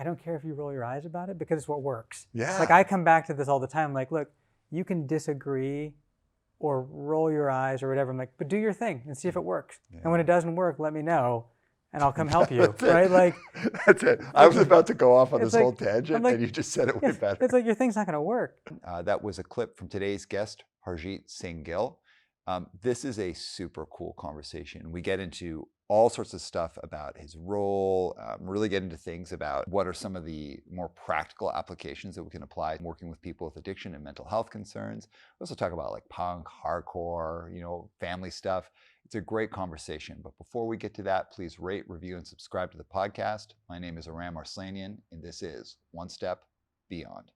don't care if you roll your eyes about it because it's what works. Yeah. Like I come back to this all the time. Like, look, you can disagree or roll your eyes or whatever. I'm like, but do your thing and see if it works. Yeah. And when it doesn't work, let me know and I'll come help you. Right? Like, that's it. I was about to go off on this like, whole tangent like, and you just said it way better. It's like your thing's not going to work. That was a clip from today's guest, Harjit Gill. This is a super cool conversation. We get into all sorts of stuff about his role, really get into things about what are some of the more practical applications that we can apply working with people with addiction and mental health concerns. We also talk about like punk, hardcore, family stuff. It's a great conversation. But before we get to that, please rate, review, and subscribe to the podcast. My name is Aram and this is One Step Beyond.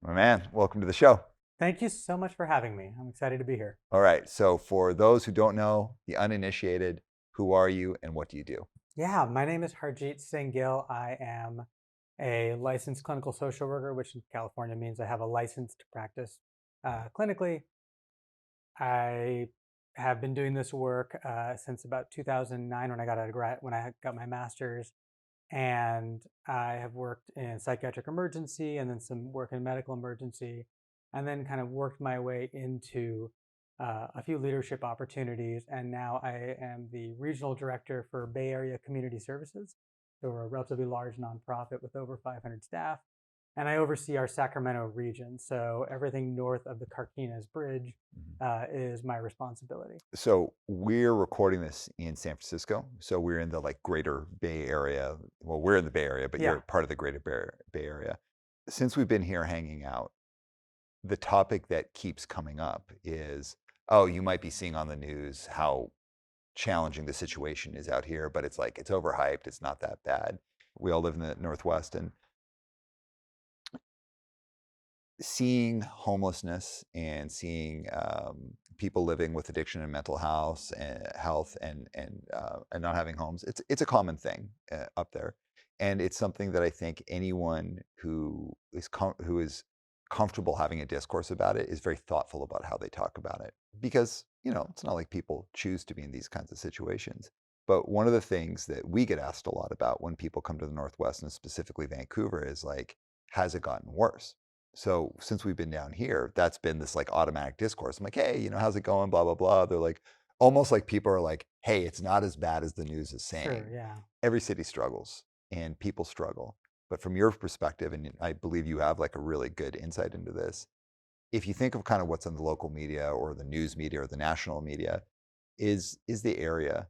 My man, welcome to the show. Thank you so much for having me. I'm excited to be here. All right. So for those who don't know, the uninitiated, who are you and what do you do? Yeah, my name is Harjit Gill. I am a licensed clinical social worker, which in California means I have a license to practice clinically. I have been doing this work since about 2009 when I got my master's. And I have worked in psychiatric emergency and then some work in medical emergency, and then kind of worked my way into a few leadership opportunities. And now I am the regional director for Bay Area Community Services. So we're a relatively large nonprofit with over 500 staff. And I oversee our Sacramento region. So everything north of the Carquinez Bridge is my responsibility. So we're recording this in San Francisco. So we're in the greater Bay Area. Well, we're in the Bay Area, but you're part of the greater Bay Area. Since we've been here hanging out, the topic that keeps coming up is, you might be seeing on the news how challenging the situation is out here, but it's overhyped. It's not that bad. We all live in the Northwest, and seeing homelessness and seeing people living with addiction and mental health and not having homes, it's a common thing up there, and it's something that I think anyone who is comfortable having a discourse about it is very thoughtful about how they talk about it, because it's not like people choose to be in these kinds of situations. But one of the things that we get asked a lot about when people come to the Northwest, and specifically Vancouver, is has it gotten worse? So since we've been down here, that's been this automatic discourse. I'm like, hey, how's it going? Blah, blah, blah. They're almost like people are like, hey, it's not as bad as the news is saying. Sure, yeah. Every city struggles and people struggle. But from your perspective, and I believe you have a really good insight into this, if you think of kind of what's in the local media or the news media or the national media, is the area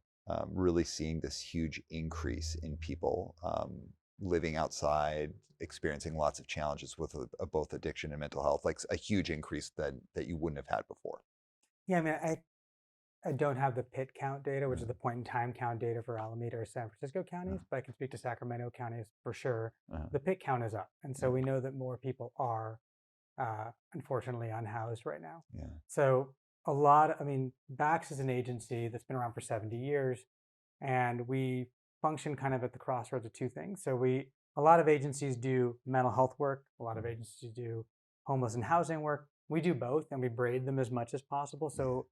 really seeing this huge increase in people living outside, experiencing lots of challenges with both addiction and mental health, a huge increase that you wouldn't have had before? Yeah, I mean, I don't have the PIT count data, which is the point in time count data for Alameda or San Francisco counties, but I can speak to Sacramento counties for sure. The PIT count is up. And so we know that more people are unfortunately unhoused right now. Yeah. So BACS is an agency that's been around for 70 years, and we function kind of at the crossroads of two things. So a lot of agencies do mental health work. A lot of agencies do homeless and housing work. We do both, and we braid them as much as possible. So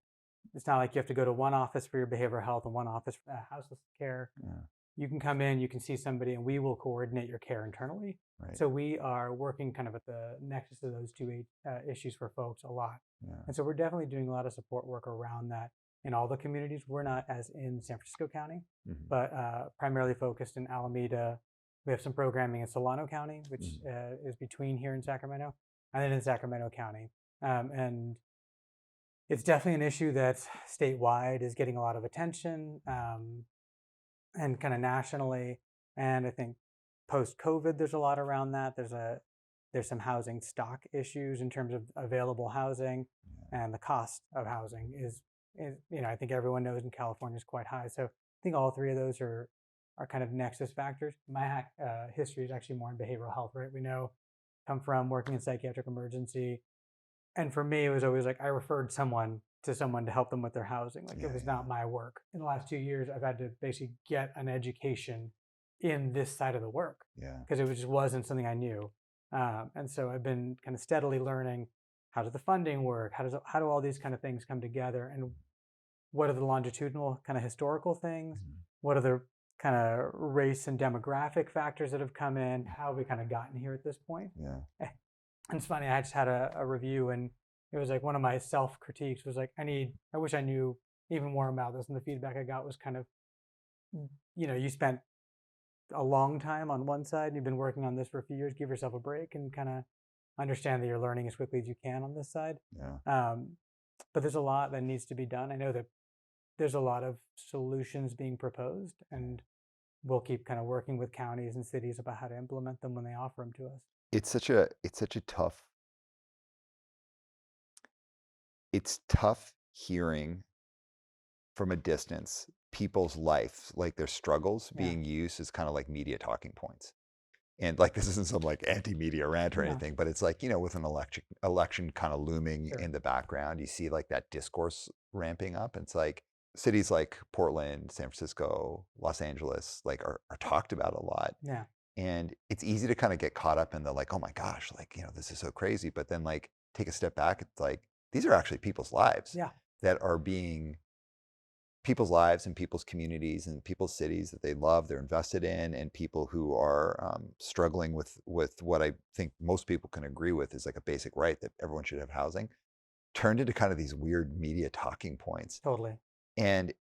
it's not like you have to go to one office for your behavioral health and one office for houseless care. Yeah. You can come in, you can see somebody, and we will coordinate your care internally. Right. So we are working kind of at the nexus of those two issues for folks a lot. Yeah. And so we're definitely doing a lot of support work around that in all the communities. We're not as in San Francisco County, but primarily focused in Alameda. We have some programming in Solano County, which is between here and Sacramento, and then in Sacramento County. And it's definitely an issue that statewide is getting a lot of attention and kind of nationally. And I think post-COVID, there's a lot around that. There's some housing stock issues in terms of available housing, and the cost of housing is I think everyone knows in California is quite high. So I think all three of those are kind of nexus factors. My history is actually more in behavioral health, right? We come from working in psychiatric emergency. And for me, it was always I referred someone to someone to help them with their housing. Like it was Yeah. not my work. In the last 2 years, I've had to basically get an education in this side of the work Yeah. because it just wasn't something I knew. And so I've been kind of steadily learning how does the funding work? How do all these kind of things come together? And what are the longitudinal kind of historical things? Mhm. What are the kind of race and demographic factors that have come in? How have we kind of gotten here at this point? Yeah. And it's funny, I just had a review and it was like one of my self critiques was like, I wish I knew even more about this. And the feedback I got was kind of, you spent a long time on one side and you've been working on this for a few years, give yourself a break and kind of understand that you're learning as quickly as you can on this side. Yeah. But there's a lot that needs to be done. I know that there's a lot of solutions being proposed, and we'll keep kind of working with counties and cities about how to implement them when they offer them to us. It's tough hearing from a distance people's life, like their struggles Yeah. being used as kind of like media talking points. And like this isn't some like anti-media rant or No, anything, but it's like, with an election kind of looming sure. in the background, you see like that discourse ramping up. And it's like cities like Portland, San Francisco, Los Angeles, like are talked about a lot. Yeah. And it's easy to kind of get caught up in the like, oh my gosh, like, this is so crazy. But then like take a step back, it's like these are actually people's lives Yeah. that are being people's lives and people's communities and people's cities that they love, they're invested in, and people who are struggling with what I think most people can agree with is like a basic right that everyone should have housing, turned into kind of these weird media talking points. Totally. And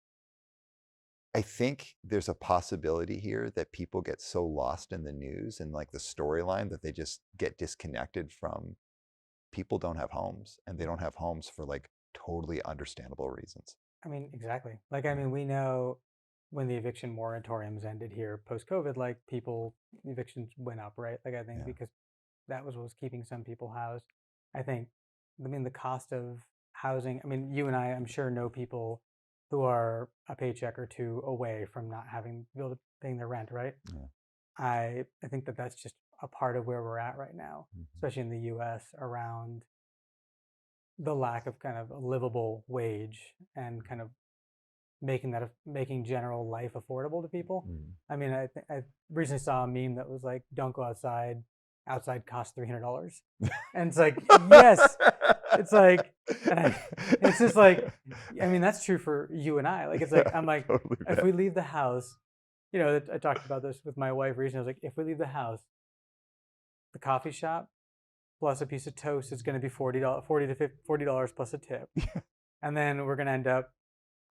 I think there's a possibility here that people get so lost in the news and like the storyline that they just get disconnected from people don't have homes, and they don't have homes for like totally understandable reasons. I mean, exactly. Like, I mean, we know when the eviction moratoriums ended here post COVID, like evictions went up, right? Like, I think Yeah. because that was what was keeping some people housed. I think, I mean, the cost of housing, I mean, you and I'm sure, know people who are a paycheck or two away from not having to be able to paying their rent, right? Yeah. I think that that's just a part of where we're at right now, Mhm. especially in the US around the lack of kind of a livable wage and kind of making general life affordable to people. Mhm. I mean, I recently saw a meme that was like, "Don't go outside. Outside costs $300," and it's like, yes, it's like, it's just like, I mean, that's true for you and I. Like, it's like, Yeah, I'm like, totally, if man. we leave the house, I talked about this with my wife recently. I was like, if we leave the house, the coffee shop plus a piece of toast is going to be $40, $40 plus a tip, and then we're going to end up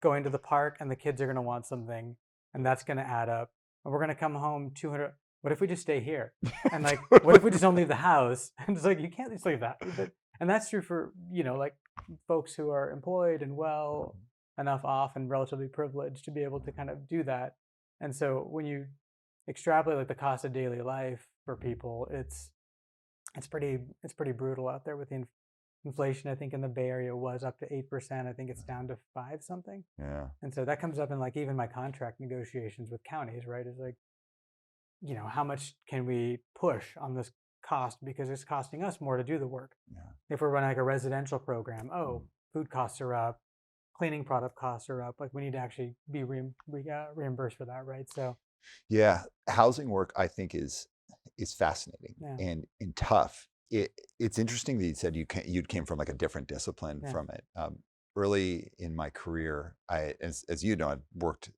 going to the park and the kids are going to want something and that's going to add up and we're going to come home 200. What if we just stay here? And like, what if we just don't leave the house? And it's like, you can't just leave that. And that's true for, like folks who are employed and well enough off and relatively privileged to be able to kind of do that. And so when you extrapolate like the cost of daily life for people, it's pretty brutal out there with the inflation. I think in the Bay Area was up to 8%. I think it's down to 5 something. Yeah. And so that comes up in like even my contract negotiations with counties, right? Is like, how much can we push on this cost because it's costing us more to do the work. Yeah. If we're running like a residential program, food costs are up, cleaning product costs are up. Like we need to actually be reimbursed for that, right? So Yeah, housing work I think is fascinating yeah, and tough. It's interesting that you said you came from like a different discipline yeah, from it. Early in my career, as you know, I worked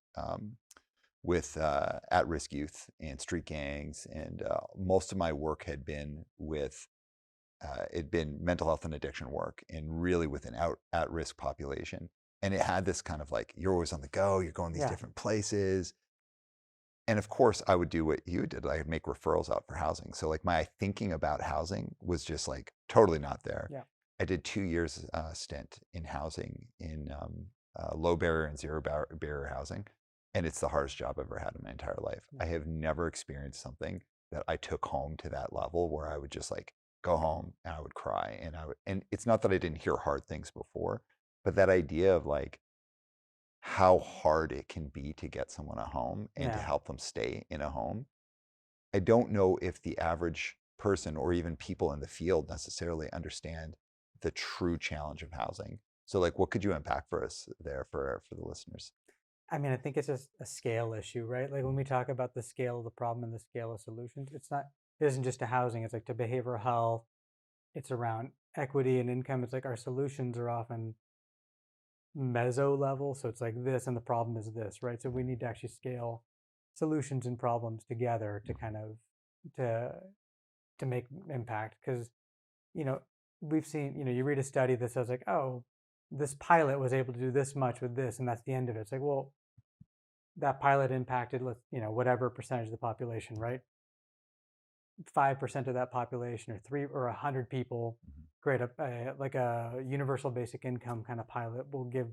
with at-risk youth and street gangs, and most of my work had been with it'd been mental health and addiction work, and really with an at-risk population. And it had this kind of like you're always on the go, you're going these yeah, different places. And of course, I would do what you did. I'd make referrals out for housing. So like my thinking about housing was just like totally not there. yeah, I did 2 years stint in housing in low barrier and zero barrier housing, and it's the hardest job I've ever had in my entire life. yeah, I have never experienced something that I took home to that level where I would just like go home and I would cry, and it's not that I didn't hear hard things before, but that idea of like how hard it can be to get someone a home and to yeah, help them stay in a home. I don't know if the average person or even people in the field necessarily understand the true challenge of housing. So like, what could you unpack for us there for the listeners? I mean, I think it's just a scale issue, right? Like when we talk about the scale of the problem and the scale of solutions, it isn't just to housing, it's like to behavioral health, it's around equity and income. It's like our solutions are often meso level. So it's like this and the problem is this, right? So we need to actually scale solutions and problems together to kind of to to make impact. Because, you know, we've seen, you read a study that says like, oh, this pilot was able to do this much with this, and that's the end of it. It's like, well, that pilot impacted, whatever percentage of the population, right? 5% of that population, or 100 people, create like a universal basic income kind of pilot. Will give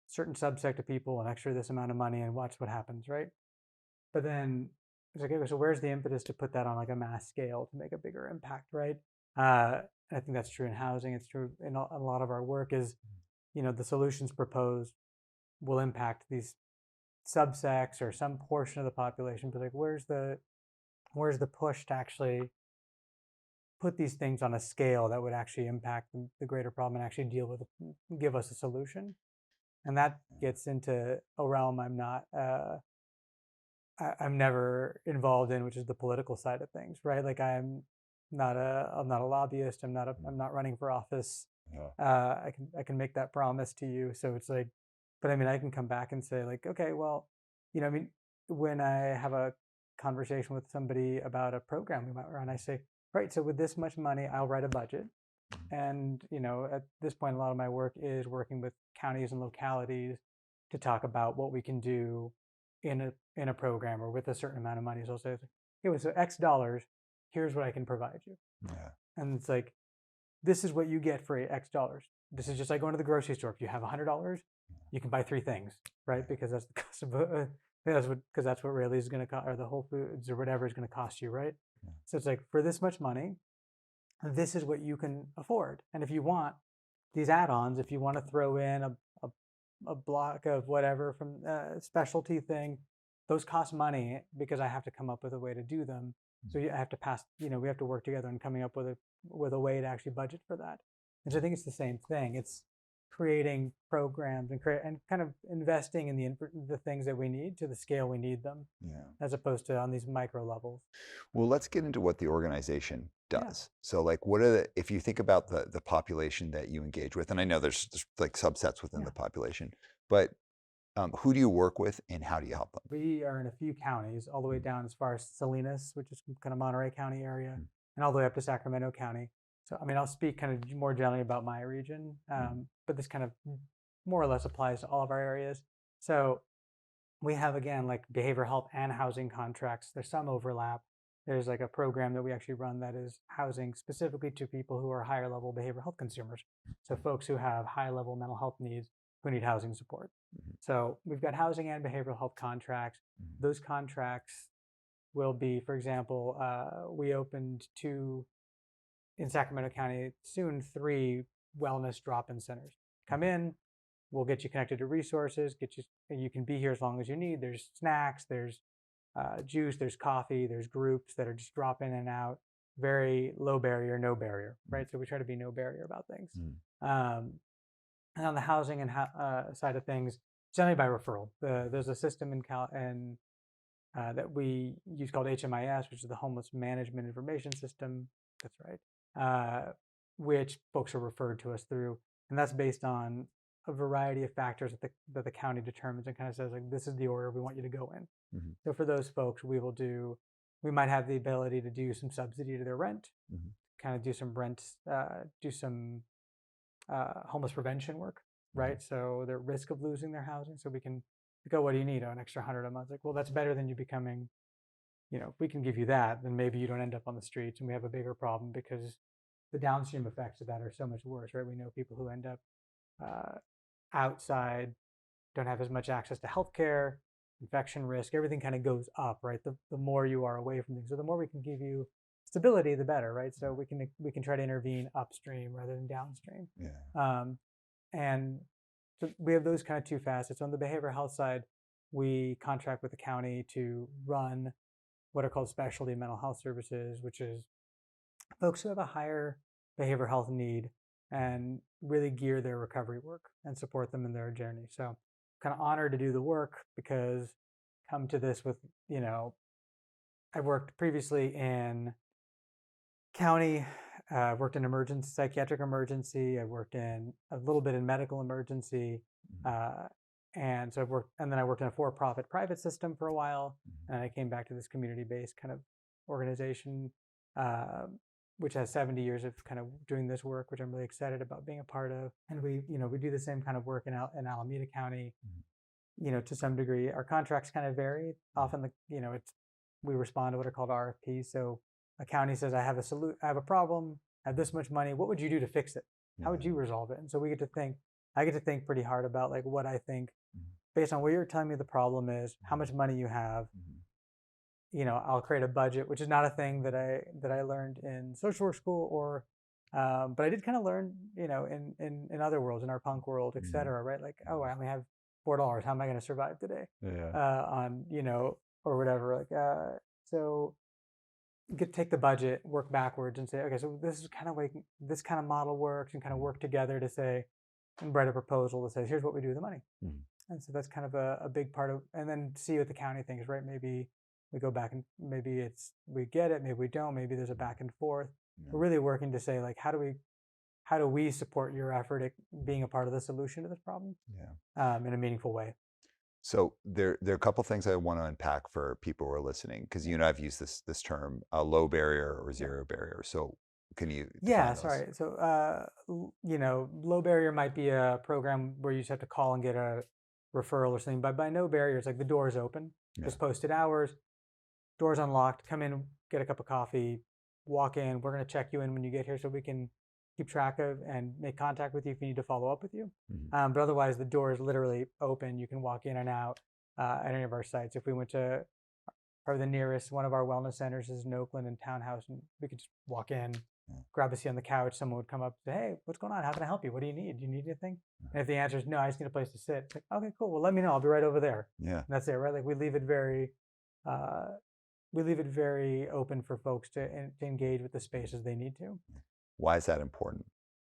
certain subset of people an extra this amount of money and watch what happens, right? But then it's like, okay, so where's the impetus to put that on like a mass scale to make a bigger impact, right? I think that's true in housing. It's true in a lot of our work is, the solutions proposed will impact these subsects or some portion of the population, but like where's the push to actually put these things on a scale that would actually impact the greater problem and actually deal with it, give us a solution. And that gets into a realm I'm never involved in, which is the political side of things, right? Like I'm not a lobbyist. I'm not running for office. Yeah. I can make that promise to you. So it's like, but I mean, I can come back and say like, okay, well, I mean, when I have a conversation with somebody about a program we might run, I say, right, so with this much money, I'll write a budget. And, at this point, a lot of my work is working with counties and localities to talk about what we can do in a program or with a certain amount of money. So I'll say, okay, so X dollars, here's what I can provide you. Yeah. And it's like, this is what you get for X dollars. This is just like going to the grocery store. If you have $100, you can buy 3 things, right? Because that's the cost of that's what really is going to cost, or the Whole Foods or whatever is going to cost you, right? So it's like, for this much money, this is what you can afford. And if you want these add-ons, if you want to throw in a block of whatever from a specialty thing, those cost money because I have to come up with a way to do them. So I have to we have to work together in coming up with a way to actually budget for that. And so I think it's the same thing. It's creating programs and kind of investing in the things that we need to the scale we need them, Yeah. as opposed to on these micro levels. Well, let's get into what the organization Yeah. does. So like if you think about the population that you engage with, and I know there's like subsets within Yeah. the population, but who do you work with and how do you help them? We are in a few counties, all the way down as far as Salinas, which is kind of Monterey County area, and all the way up to Sacramento County. So, I mean, I'll speak kind of more generally about my region, but this kind of more or less applies to all of our areas. So we have, again, like behavioral health and housing contracts. There's some overlap. There's like a program that we actually run that is housing specifically to people who are higher level behavioral health consumers. So folks who have high level mental health needs who need housing support. So we've got housing and behavioral health contracts. Those contracts will be, for example, we opened 2 in Sacramento County, soon 3 wellness drop-in centers. Come in, we'll get you connected to resources, you can be here as long as you need. There's snacks, there's juice, there's coffee, there's groups that are just drop in and out. Very low barrier, no barrier, right? So we try to be no barrier about things. And on the housing and side of things, generally by referral. There's a system that we use called HMIS, which is the Homeless Management Information System. That's right. Which folks are referred to us through, and that's based on a variety of factors that the county determines and kind of says like, this is the order we want you to go in. So for those folks, we might have the ability to do some subsidy to their rent, kind of do some homeless prevention work, right? So their risk of losing their housing. So we can go, what do you need? Oh, an extra 100 a month. Like, well, that's better than you becoming, if we can give you that, then maybe you don't end up on the streets and we have a bigger problem because the downstream effects of that are so much worse, right? We know people who end up outside, don't have as much access to healthcare, infection risk, everything kind of goes up, right? The more you are away from things. So the more we can give you stability, the better, right? So we can try to intervene upstream rather than downstream. Yeah. And so we have those kind of 2 facets. On the behavioral health side, we contract with the county to run what are called specialty mental health services, which is folks who have a higher behavioral health need and really gear their recovery work and support them in their journey. So kind of honored to do the work because come to this with, I worked previously in county, worked in emergency, psychiatric emergency. I worked in a little bit in medical emergency. Mhm. Uh, and so and then I worked in a for-profit private system for a while. Mhm. And I came back to this community-based kind of organization, uh, which has 70 years of kind of doing this work, which I'm really excited about being a part of. And we do the same kind of work in Alameda County, Mhm. to some degree. Our contracts kind of vary. Mhm. Often we respond to what are called RFPs. So a county says, I have a problem, I have this much money. What would you do to fix it? How would Yeah. you resolve it? And so I get to think pretty hard about like what I think Mhm. based on what you're telling me the problem is, how Mhm. much money you have. Mhm. I'll create a budget, which is not a thing that I learned in social work school or but I did kind of learn, in other worlds, in our punk world, et Mhm. cetera, right? Like, oh, I only have $4. How am I going to survive today? Yeah. On, or whatever. So you could take the budget, work backwards, and say, okay, so this is kind of like this kind of model works, and kind of Mhm. work together to say, and write a proposal that says, here's what we do with the money. Mhm. And so that's kind of a big part of, and then see what the county thinks, right? Maybe we go back and maybe we get it, maybe we don't, maybe there's a back and forth. Yeah. We're really working to say, like, how do we support your effort at being a part of the solution to this problem Yeah. in a meaningful way? So there are a couple things I want to unpack for people who are listening, because Yeah. you and I've used this term, low barrier or Yeah. zero barrier. So can you Yeah, define those? sorry. So, low barrier might be a program where you just have to call and get a referral or something. But by no barrier, it's like the door is open, Yeah. just posted hours, doors unlocked, come in, get a cup of coffee, walk in. We're going to check you in when you get here so we can keep track of and make contact with you if we need to follow up with you. Mhm. But otherwise, the door is literally open. You can walk in and out at any of our sites. If we went to probably the nearest one of our wellness centers is in Oakland and Townhouse, and we could just walk in, Yeah. grab a seat on the couch. Someone would come up and say, "Hey, what's going on? How can I help you? What do you need? Do you need anything?" Yeah. And if the answer is no, I just need a place to sit. It's like, okay, cool. Well, let me know. I'll be right over there. Yeah. And that's it, right? Like uh, we leave it very open for folks to engage with the spaces they need to. Why is that important?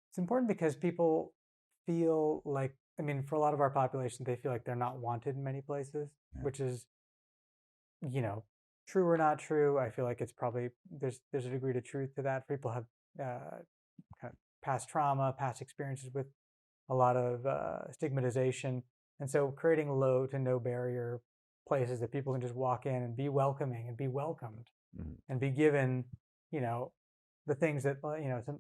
It's important because people feel like, I mean, for a lot of our population, they feel like they're not wanted in many places, Yeah. which is, you know, true or not true. I feel like it's probably there's a degree to truth to that. People have kind of past trauma, past experiences with a lot of stigmatization, and so creating low to no barrier places that people can just walk in and be welcoming and be welcomed Mhm. and be given, you know, the things that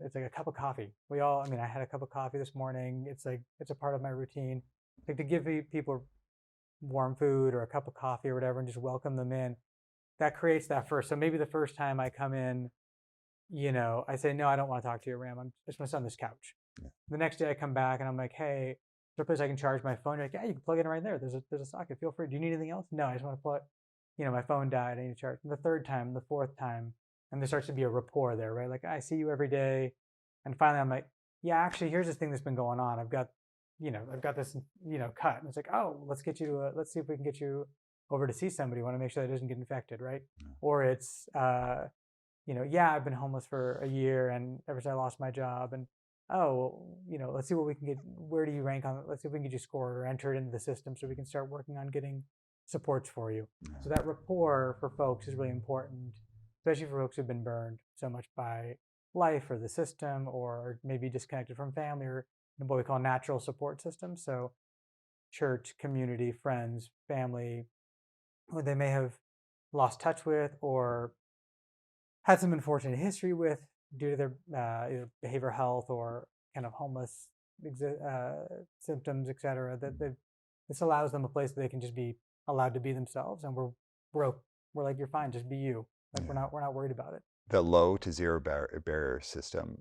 it's like a cup of coffee. I mean, I had a cup of coffee this morning. It's like it's a part of my routine. Like to give people warm food or a cup of coffee or whatever, and just welcome them in. That creates that first. So maybe the first time I come in, I say, no, I don't want to talk to you, Ram. I just want to sit on this couch. Yeah. The next day I come back and I'm like, hey, is there a place I can charge my phone? You're like, yeah, you can plug it in right there. There's a socket. Feel free. Do you need anything else? No, I just want to plug. My phone died. I need to charge. And the third time, the fourth time, and there starts to be a rapport there, right? Like I see you every day, and finally I'm like, yeah, actually, here's this thing that's been going on. I've got this, cut. And it's like, oh, let's see if we can get you over to see somebody. Want to make sure that it doesn't get infected, right? Yeah. Or it's yeah, I've been homeless for a year and ever since I lost my job. And oh, let's see what we can get. Where do you rank on? Let's see if we can get you scored or entered into the system so we can start working on getting supports for you. So that rapport for folks is really important, especially for folks who've been burned so much by life or the system or maybe disconnected from family or what we call natural support systems. So church, community, friends, family, who they may have lost touch with or had some unfortunate history with due to their either behavioral health or kind of homeless symptoms, et cetera. This allows them a place that they can just be allowed to be themselves, and we're we're like, you're fine, just be you. Like Yeah. we're not worried about it. The low to zero barrier system,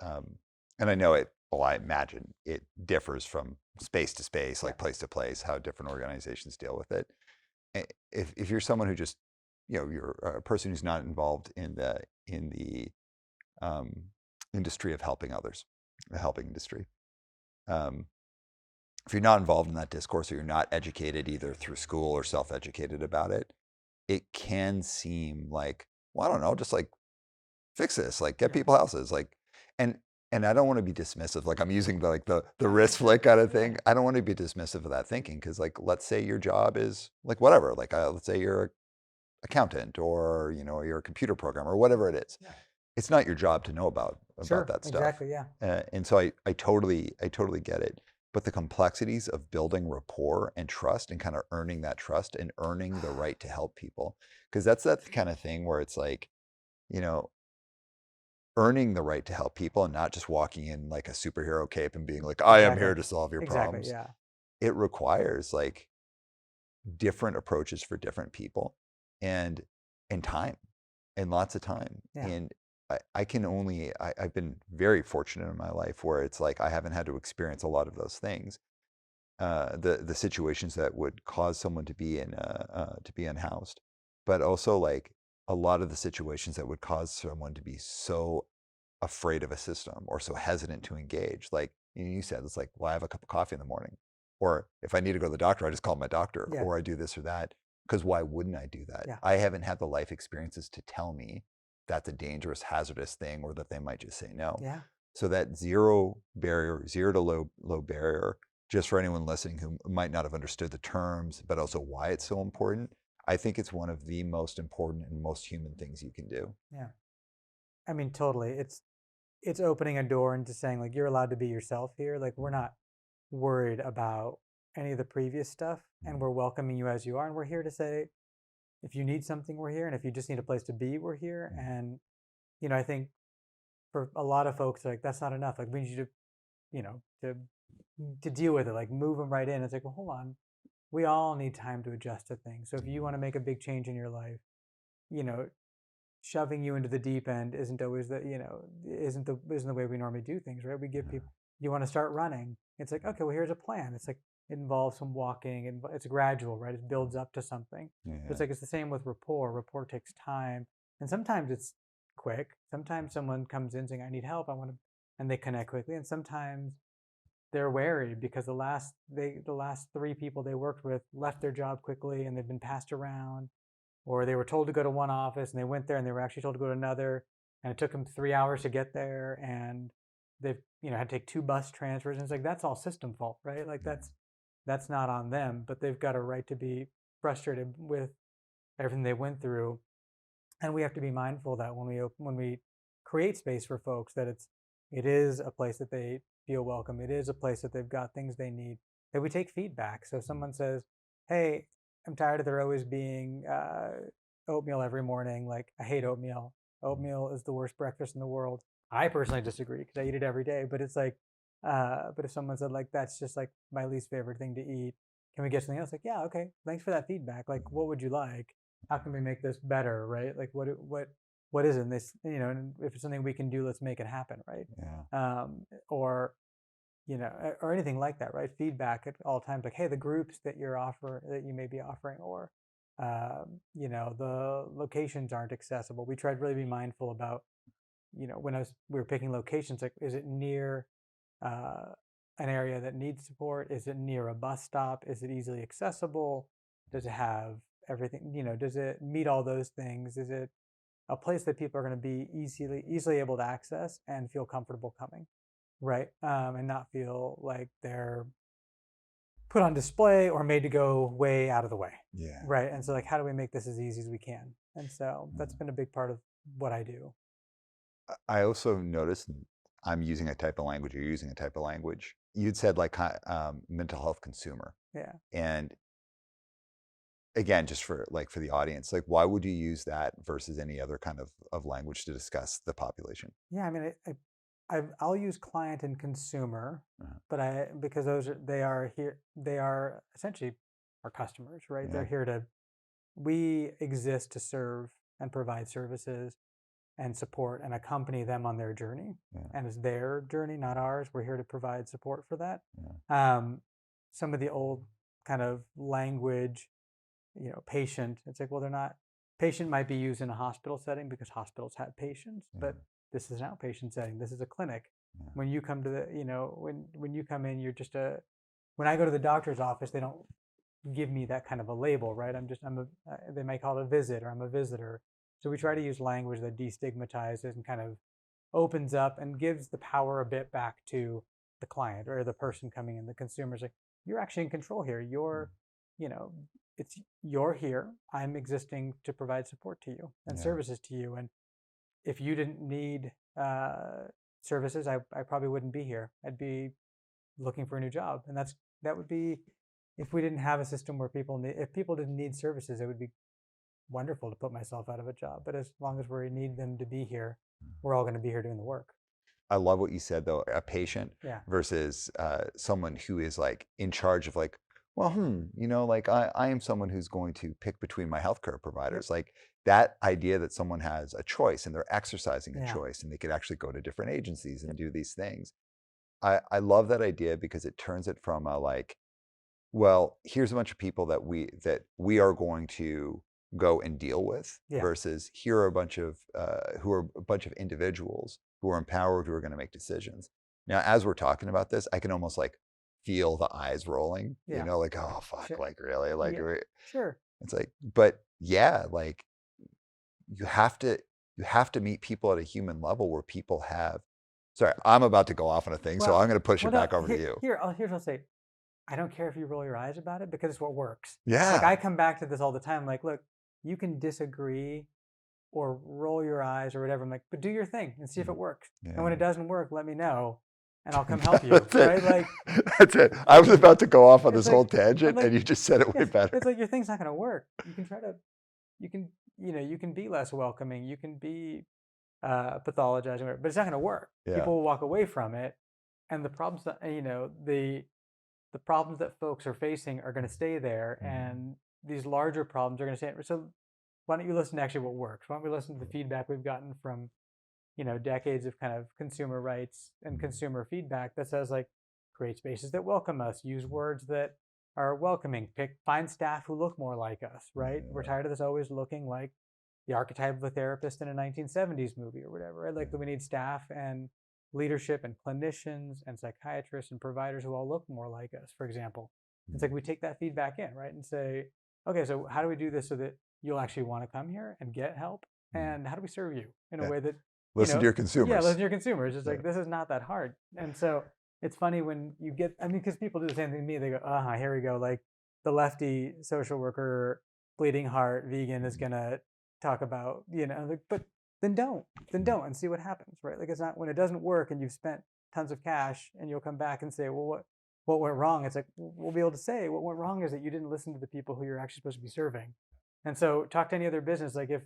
um, and I know it. Well, I imagine it differs from space to space, Yeah, like place to place, how different organizations deal with it. If you're someone who just, you're a person who's not involved in the um, industry of helping others, the helping industry. Um, if you're not involved in that discourse or you're not educated either through school or self-educated about it, it can seem like, well, I don't know, just like fix this, like get yeah, people houses, like, and And I don't want to be dismissive. Like I'm using the wrist flick kind of thing. I don't want to be dismissive of that thinking because like let's say your job is like whatever. Like let's say you're an accountant or you're a computer programmer or whatever it is. Yeah. It's not your job to know about Sure. that stuff. Exactly. Yeah. And so I totally get it. But the complexities of building rapport and trust and kind of earning that trust and earning the right to help people, because that's that kind of thing where it's like, you know, earning the right to help people and not just walking in like a superhero cape and being like, I am Exactly. here to solve your Exactly. problems. Yeah. It requires like different approaches for different people and time and lots of time. Yeah. And I can only, I've been very fortunate in my life where it's like I haven't had to experience a lot of those things. The situations that would cause someone to be unhoused, but also like a lot of the situations that would cause someone to be so afraid of a system or so hesitant to engage. Like you said, it's like, well, I have a cup of coffee in the morning. Or if I need to go to the doctor, I just call my doctor Yeah. or I do this or that. Because why wouldn't I do that? Yeah. I haven't had the life experiences to tell me that's a dangerous, hazardous thing or that they might just say no. Yeah. So that zero barrier, zero to low barrier, just for anyone listening who might not have understood the terms, but also why it's so important, I think it's one of the most important and most human things you can do. Yeah. I mean, totally. It's opening a door into saying like you're allowed to be yourself here. Like we're not worried about any of the previous stuff, and we're welcoming you as you are. And we're here to say if you need something, we're here, and if you just need a place to be, we're here. And I think for a lot of folks, like that's not enough. Like we need you to, you know, to deal with it. Like move them right in. It's like, well, hold on. We all need time to adjust to things. So if you want to make a big change in your life, you know, shoving you into the deep end isn't always isn't the way we normally do things, right? We give people, you want to start running, it's like, okay, well, here's a plan. It's like it involves some walking and it's gradual, right? It builds up to something. But it's Yeah. like it's the same with rapport takes time, and sometimes it's quick. Sometimes someone comes in saying, I need help, I want to, and they connect quickly. And sometimes they're wary because the last three people they worked with left their job quickly and they've been passed around, or they were told to go to one office and they went there and they were actually told to go to another, and it took them 3 hours to get there, and they've had to take two bus transfers, and it's like that's all system fault, right? Like that's not on them, but they've got a right to be frustrated with everything they went through. And we have to be mindful that when we create space for folks, that it is a place that they feel welcome, it is a place that they've got things they need, that we take feedback. So if someone says, hey, I'm tired of there always being oatmeal every morning, like I hate oatmeal, oatmeal is the worst breakfast in the world, I personally disagree because I eat it every day. But it's like but if someone said like that's just like my least favorite thing to eat, can we get something else? Like, yeah, okay, thanks for that feedback, like what would you like, how can we make this better, right? Like what isn't this, and if it's something we can do, let's make it happen, right? Yeah. Or or anything like that, right? Feedback at all times, like, hey, the groups that you may be offering, or the locations aren't accessible. We tried really be mindful about, when we were picking locations, like, is it near uh, an area that needs support? Is it near a bus stop? Is it easily accessible? Does it have everything? Does it meet all those things? Is it a place that people are going to be easily able to access and feel comfortable coming, right? And not feel like they're put on display or made to go way out of the way, Yeah. right? And so, like, how do we make this as easy as we can? And so that's been a big part of what I do. I also noticed I'm using a type of language, you're using a type of language. You'd said like mental health consumer. Yeah. And again, just for the audience, like why would you use that versus any other kind of language to discuss the population? Yeah. I mean, I'll use client and consumer, Uh, but because they are essentially our customers, right? yeah. They're here to, we exist to serve and provide services and support and accompany them on their journey. Yeah. And it's their journey, not ours. We're here to provide support for that. Yeah. Some of the old kind of language, patient, it's like, well, they're not, patient might be used in a hospital setting because hospitals have patients, Yeah. but this is an outpatient setting. This is a clinic. Yeah. When you come to when you come in, you're just when I go to the doctor's office, they don't give me that kind of a label, right? They might call it a visit, or I'm a visitor. So we try to use language that destigmatizes and kind of opens up and gives the power a bit back to the client or the person coming in, the consumer's like, you're actually in control here. You know, you're here. I'm existing to provide support to you and Yeah. services to you. And if you didn't need services, I probably wouldn't be here. I'd be looking for a new job. And that would be, if we didn't have a system where if people didn't need services, it would be wonderful to put myself out of a job. But as long as we need them to be here, we're all going to be here doing the work. I love what you said though, a patient Yeah. versus someone who is like in charge of like, well, like I am someone who's going to pick between my healthcare providers. Like that idea that someone has a choice and they're exercising a Yeah. choice and they could actually go to different agencies and do these things. I love that idea because it turns it from a like, well, here's a bunch of people that we are going to go and deal with Yeah. versus here are a bunch of who are a bunch of individuals who are empowered who are going to make decisions. Now, as we're talking about this, I can almost like feel the eyes rolling, Yeah. like, oh fuck, Sure. like really, like Yeah. Sure. it's like, but yeah, like you have to meet people at a human level where people have. Sorry, I'm about to go off on a thing, so I'm going to push it back over to you. Here's what I'll say. I don't care if you roll your eyes about it because it's what works. Yeah. Like I come back to this all the time. Like, look, you can disagree or roll your eyes or whatever. I'm like, but do your thing and see if it works. Yeah. And when it doesn't work, let me know, and I'll come help you. Right? Like that's it. I was about to go off on this whole tangent, like, and you just said it way better. It's like your thing's not going to work. You can try to, you can be less welcoming. You can be pathologizing, but it's not going to work. Yeah. People will walk away from it, and the problems that the problems that folks are facing are going to stay there, and these larger problems are going to stay. So why don't you listen to actually what works? Why don't we listen to the feedback we've gotten from decades of kind of consumer rights and consumer feedback that says like create spaces that welcome us, use words that are welcoming, find staff who look more like us, right? We're tired of this always looking like the archetype of a therapist in a 1970s movie or whatever, right? Like we need staff and leadership and clinicians and psychiatrists and providers who all look more like us, for example. It's like we take that feedback in, right? And say, okay, so how do we do this so that you'll actually want to come here and get help? And how do we serve you in a way that listen to your consumers? Yeah, listen to your consumers. It's like, this is not that hard. And so it's funny when you get, because people do the same thing to me. They go, here we go. Like the lefty social worker, bleeding heart, vegan is going to talk about, like, but then don't and see what happens, right? Like it's not, when it doesn't work and you've spent tons of cash and you'll come back and say, well, what went wrong? It's like, we'll be able to say what went wrong is that you didn't listen to the people who you're actually supposed to be serving. And so talk to any other business. Like if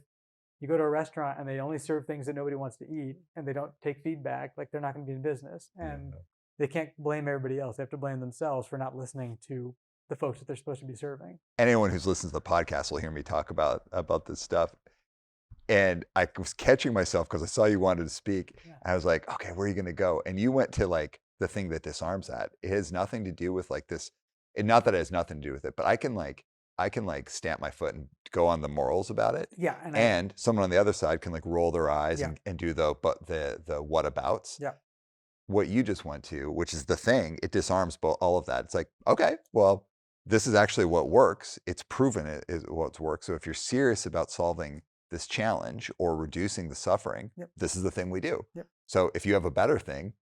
you go to a restaurant and they only serve things that nobody wants to eat and they don't take feedback, like they're not going to be in business, and they can't blame everybody else. They have to blame themselves for not listening to the folks that they're supposed to be serving. Anyone who's listened to the podcast will hear me talk about this stuff. And I was catching myself because I saw you wanted to speak. Yeah. I was like, okay, where are you going to go? And you went to like the thing that disarms that. It has nothing to do with like this. And not that it has nothing to do with it, but I can like stamp my foot and go on the morals about it. Yeah. And someone on the other side can like roll their eyes and do the whatabouts. Yeah. What you just went to, which is the thing, it disarms all of that. It's like, okay, well, this is actually what works. It's proven it is what works. So if you're serious about solving this challenge or reducing the suffering, this is the thing we do. So if you have a better thing,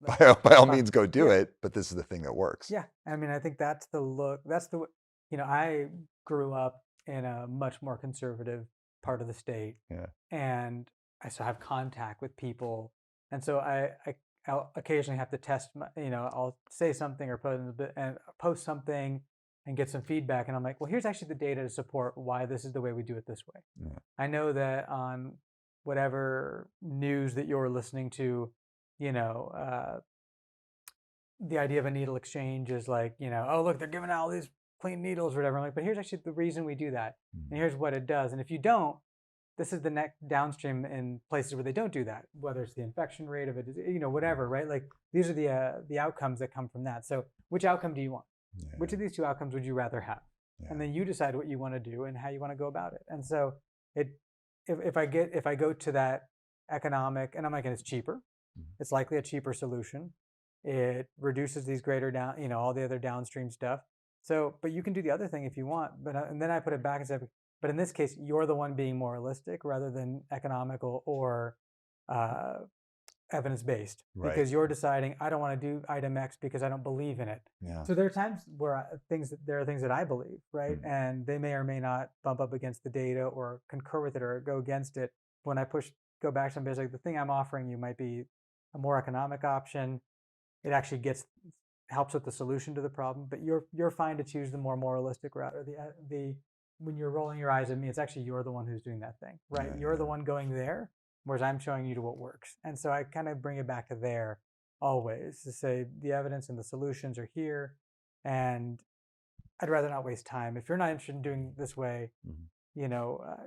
by all means go do it, but this is the thing that works. Yeah. I mean, I think that's the look. That's the, I grew up in a much more conservative part of the state. Yeah. And I still have contact with people. And so I'll occasionally have to test I'll say something or post something and get some feedback. And I'm like, well, here's actually the data to support why this is the way we do it this way. Yeah. I know that on whatever news that you're listening to, the idea of a needle exchange is like, oh, look, they're giving out all these clean needles or whatever. I'm like, but here's actually the reason we do that. And here's what it does. And if you don't, this is the next downstream in places where they don't do that, whether it's the infection rate of it, whatever, right? Like these are the outcomes that come from that. So which outcome do you want? Yeah. Which of these two outcomes would you rather have? Yeah. And then you decide what you want to do and how you want to go about it. And so if I go to that economic, and I'm like, and it's cheaper, it's likely a cheaper solution. It reduces these greater down, all the other downstream stuff. So, but you can do the other thing if you want. And then I put it back and said, but in this case, you're the one being moralistic rather than economical or evidence-based Right. because you're deciding I don't want to do item X because I don't believe in it. Yeah. So there are times where there are things that I believe, right? Mm. And they may or may not bump up against the data or concur with it or go against it. When I go back to somebody, like the thing I'm offering you might be a more economic option. It actually helps with the solution to the problem, but you're fine to choose the more moralistic route or the when you're rolling your eyes at me, it's actually you're the one who's doing that thing, right? Yeah. You're the one going there, whereas I'm showing you to what works. And so I kind of bring it back to there always to say the evidence and the solutions are here, and I'd rather not waste time. If you're not interested in doing this way, Mhm.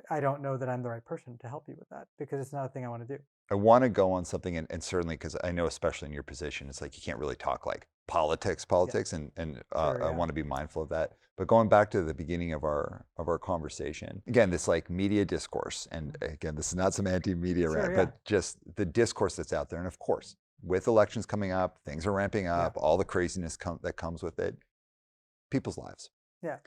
I don't know that I'm the right person to help you with that because it's not a thing I want to do. I want to go on something, and certainly because I know, especially in your position, it's like you can't really talk like Yeah, politics, and sure, I yeah, want to be mindful of that. But going back to the beginning of our conversation, again, this like media discourse, and mhm. again, this is not some anti-media Sure, rant, yeah, but just the discourse that's out there, and of course, with elections coming up, things are ramping yeah, up, all the craziness that comes with it, people's lives. yeah,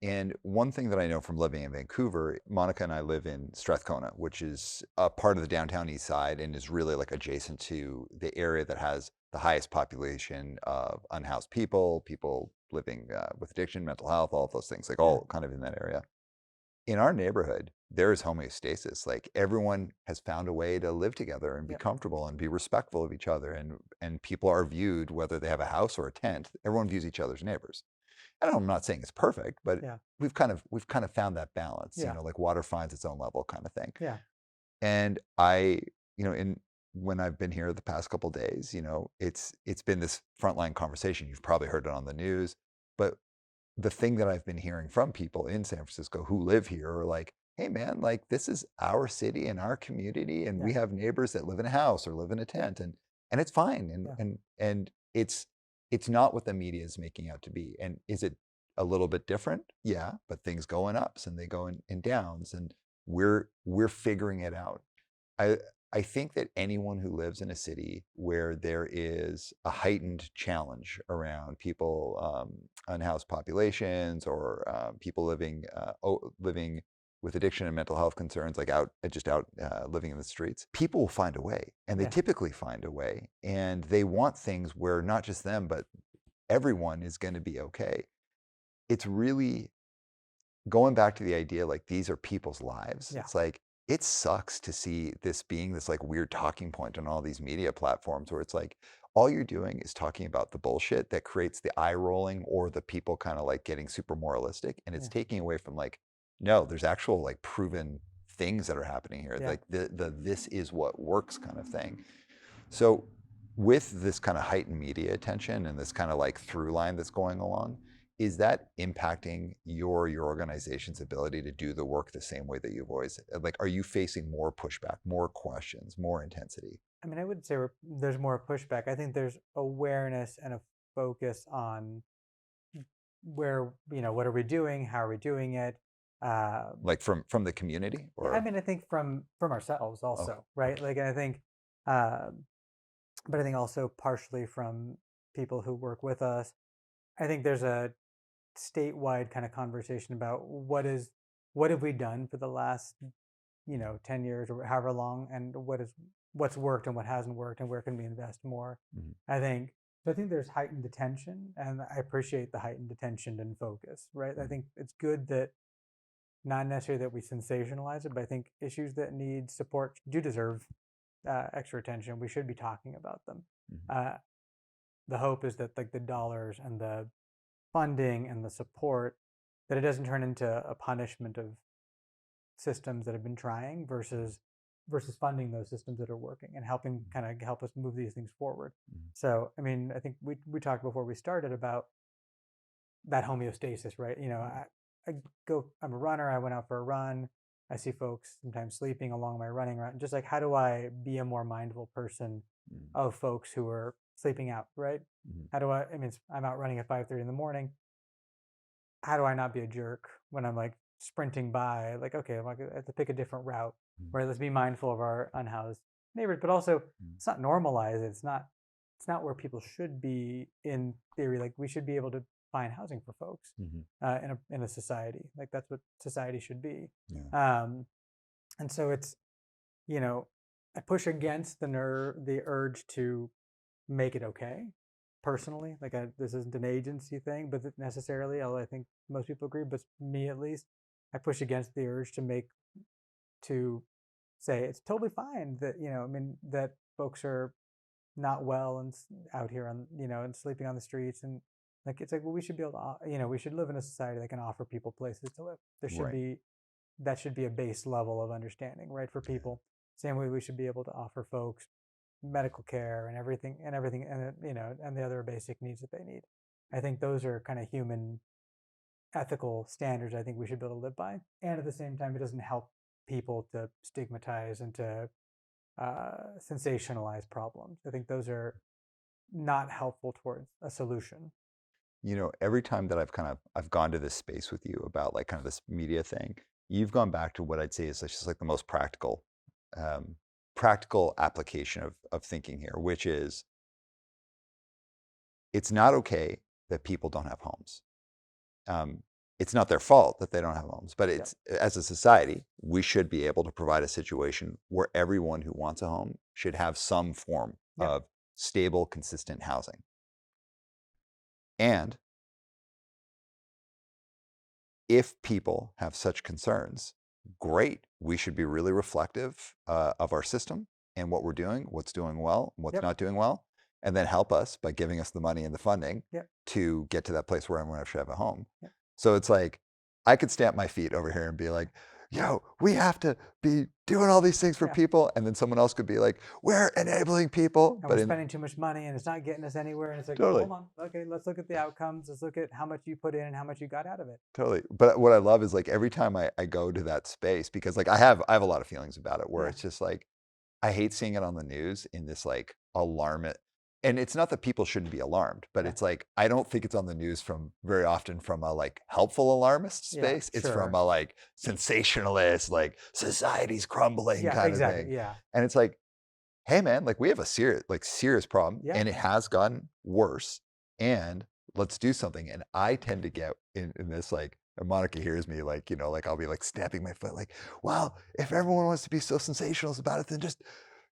And one thing that I know from living in Vancouver, Monica and I live in Strathcona, which is a part of the downtown east side and is really like adjacent to the area that has the highest population of unhoused people, people living with addiction, mental health, all of those things, like yeah, all kind of in that area. In our neighborhood, there is homeostasis. Like everyone has found a way to live together and be yeah, comfortable and be respectful of each other. And people are viewed, whether they have a house or a tent, everyone views each other's neighbors. And I'm not saying it's perfect, but yeah, we've kind of found that balance, yeah, like water finds its own level kind of thing. yeah, And I, in when I've been here the past couple of days, it's been this frontline conversation. You've probably heard it on the news, but the thing that I've been hearing from people in San Francisco who live here are like, hey man, like this is our city and our community, and yeah, we have neighbors that live in a house or live in a yeah, tent, and it's fine. And yeah, and and it's not what the media is making out to be. And is it a little bit different? Yeah, but things go in ups and they go in downs, and we're figuring it out. I I think that anyone who lives in a city where there is a heightened challenge around people, unhoused populations, or people living with addiction and mental health concerns, like out living in the streets, people will find a way, and they yeah, typically find a way, and they want things where not just them, but everyone is going to be okay. It's really going back to the idea, like, these are people's lives. yeah, It's like, it sucks to see this being this like weird talking point on all these media platforms where it's like all you're doing is talking about the bullshit that creates the eye rolling or the people kind of like getting super moralistic, and it's yeah, taking away from like, no, there's actual like proven things that are happening here, yeah. like the this is what works kind of thing. So with this kind of heightened media attention and this kind of like through line that's going along, is that impacting your organization's ability to do the work the same way that you've always, like, are you facing more pushback, more questions, more intensity? I mean, I wouldn't say there's more pushback. I think there's awareness and a focus on where, what are we doing? How are we doing it? Like from the community Yeah, I or mean, I think from ourselves okay. also, right? Like, I think, um, but I think also partially from people who work with us. I think there's a statewide kind of conversation about what have we done for the last 10 years or however long, and what's worked and what hasn't worked, and where can we invest more. Mhm. I think there's heightened attention, and I appreciate the heightened attention and focus, right? I Mhm. think it's good that not necessarily that we sensationalize it, but I think issues that need support do deserve extra attention. We should be talking about them. Mhm. uh, the hope is that like the dollars and the funding and the support, that it doesn't turn into a punishment of systems that have been trying versus funding those systems that are working and helping kind of help us move these things forward. Mhm. So I mean, I think we talked before we started about that homeostasis, right? I'm a runner, I went out for a run, I see folks sometimes sleeping along my running route, just like how do I be a more mindful person Mhm. of folks who are sleeping out, right? Mhm. I mean, I'm out running at 5:30 in the morning, how do I not be a jerk when I'm like sprinting by? Like, okay, I have to pick a different route. Mhm. Right? Let's be mindful of our unhoused neighbors, but also Mhm. let's not normalize it. It's not where people should be in theory. Like we should be able to find housing for folks Mhm. in a society. Like that's what society should be. Yeah. Um, and so it's you know, I push against the urge to make it okay personally. Like this isn't an agency thing, but necessarily, although I think most people agree, but me at least, I push against the urge to say it's totally fine that, I mean, that folks are not well and out here on, and sleeping on the streets. And like, it's like, well, we should be able to, we should live in a society that can offer people places to live. Right. That should be a base level of understanding, right? For Yeah. people. Same way we should be able to offer folks medical care and everything, and and the other basic needs that they need. I think those are kind of human ethical standards I think we should be able to live by. And at the same time, it doesn't help people to stigmatize and to sensationalize problems. I think those are not helpful towards a solution. Every time that I've gone to this space with you about like kind of this media thing, you've gone back to what I'd say is just like the most um, practical application of thinking here, which is it's not okay that people don't have homes. Um, it's not their fault that they don't have homes, but Yep. it's as a society, we should be able to provide a situation where everyone who wants a home should have some form Yep. of stable, consistent housing. And if people have such concerns, great. We should be really reflective of our system and what we're doing, what's doing well, what's Yep. not doing well, and then help us by giving us the money and the funding Yep. to get to that place where everyone should have a home. Yep. So it's like I could stamp my feet over here and be like, yo, we have to be doing all these things for Yeah. people. And then someone else could be like, we're enabling people. And But we're in spending too much money and it's not getting us anywhere. And it's like, well, totally. hold on. Okay, let's look at the outcomes. Let's look at how much you put in and how much you got out of it. Totally. But what I love is like every time I go to that space, because like I have a lot of feelings about it where Yeah. it's just like I hate seeing it on the news in this like alarm. And it's not that people shouldn't be alarmed, but Yeah. it's like I don't think it's on the news from very often from a like helpful alarmist Yeah. space. It's from Sure. a like sensationalist, like society's crumbling Yeah. kind of Exactly. thing. Yeah. And it's like, hey man, like we have a serious problem Yeah. and it has gotten worse and let's do something. And I tend to get in this like, and Monica hears me like, like I'll be like stamping my foot like, well, if everyone wants to be so sensationalist about it, then just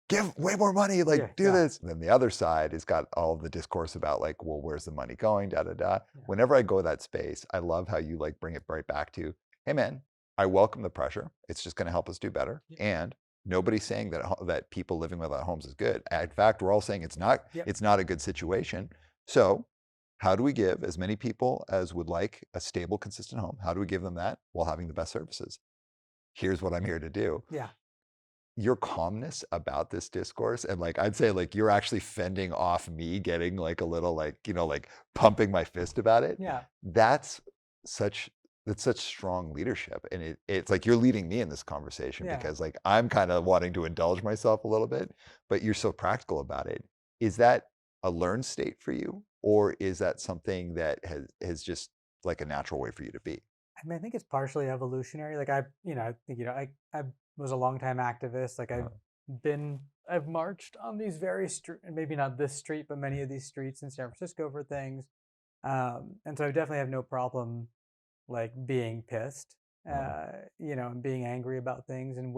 give way more money, Yeah. like do Yeah. this. And then the other side has got all the discourse about like, well, where's the money going? Da da da. Yeah. Whenever I go that space, I love how you like bring it right back to, hey man, I welcome the pressure. It's just going to help us do better. Yeah. And nobody's saying that people living without homes is good. In fact, we're all saying it's not. Yep. It's not a good situation. So, how do we give as many people as would like a stable, consistent home? How do we give them that while having the best services? Here's what I'm here to do. Yeah. Your calmness about this discourse and like I'd say like you're actually fending off me getting like a little like like pumping my fist about it. Yeah. That's such that's such strong leadership and it's like you're leading me in this conversation Yeah. because like I'm kind of wanting to indulge myself a little bit, but you're so practical about it. Is that a learned state for you or is that something that has just like a natural way for you to be? I mean, I think it's partially evolutionary. Like I think, I was a longtime activist. Like Uh, I've marched on these very street, maybe not this street, but many of these streets in San Francisco for things. And so I definitely have no problem like being pissed, uh, and being angry about things and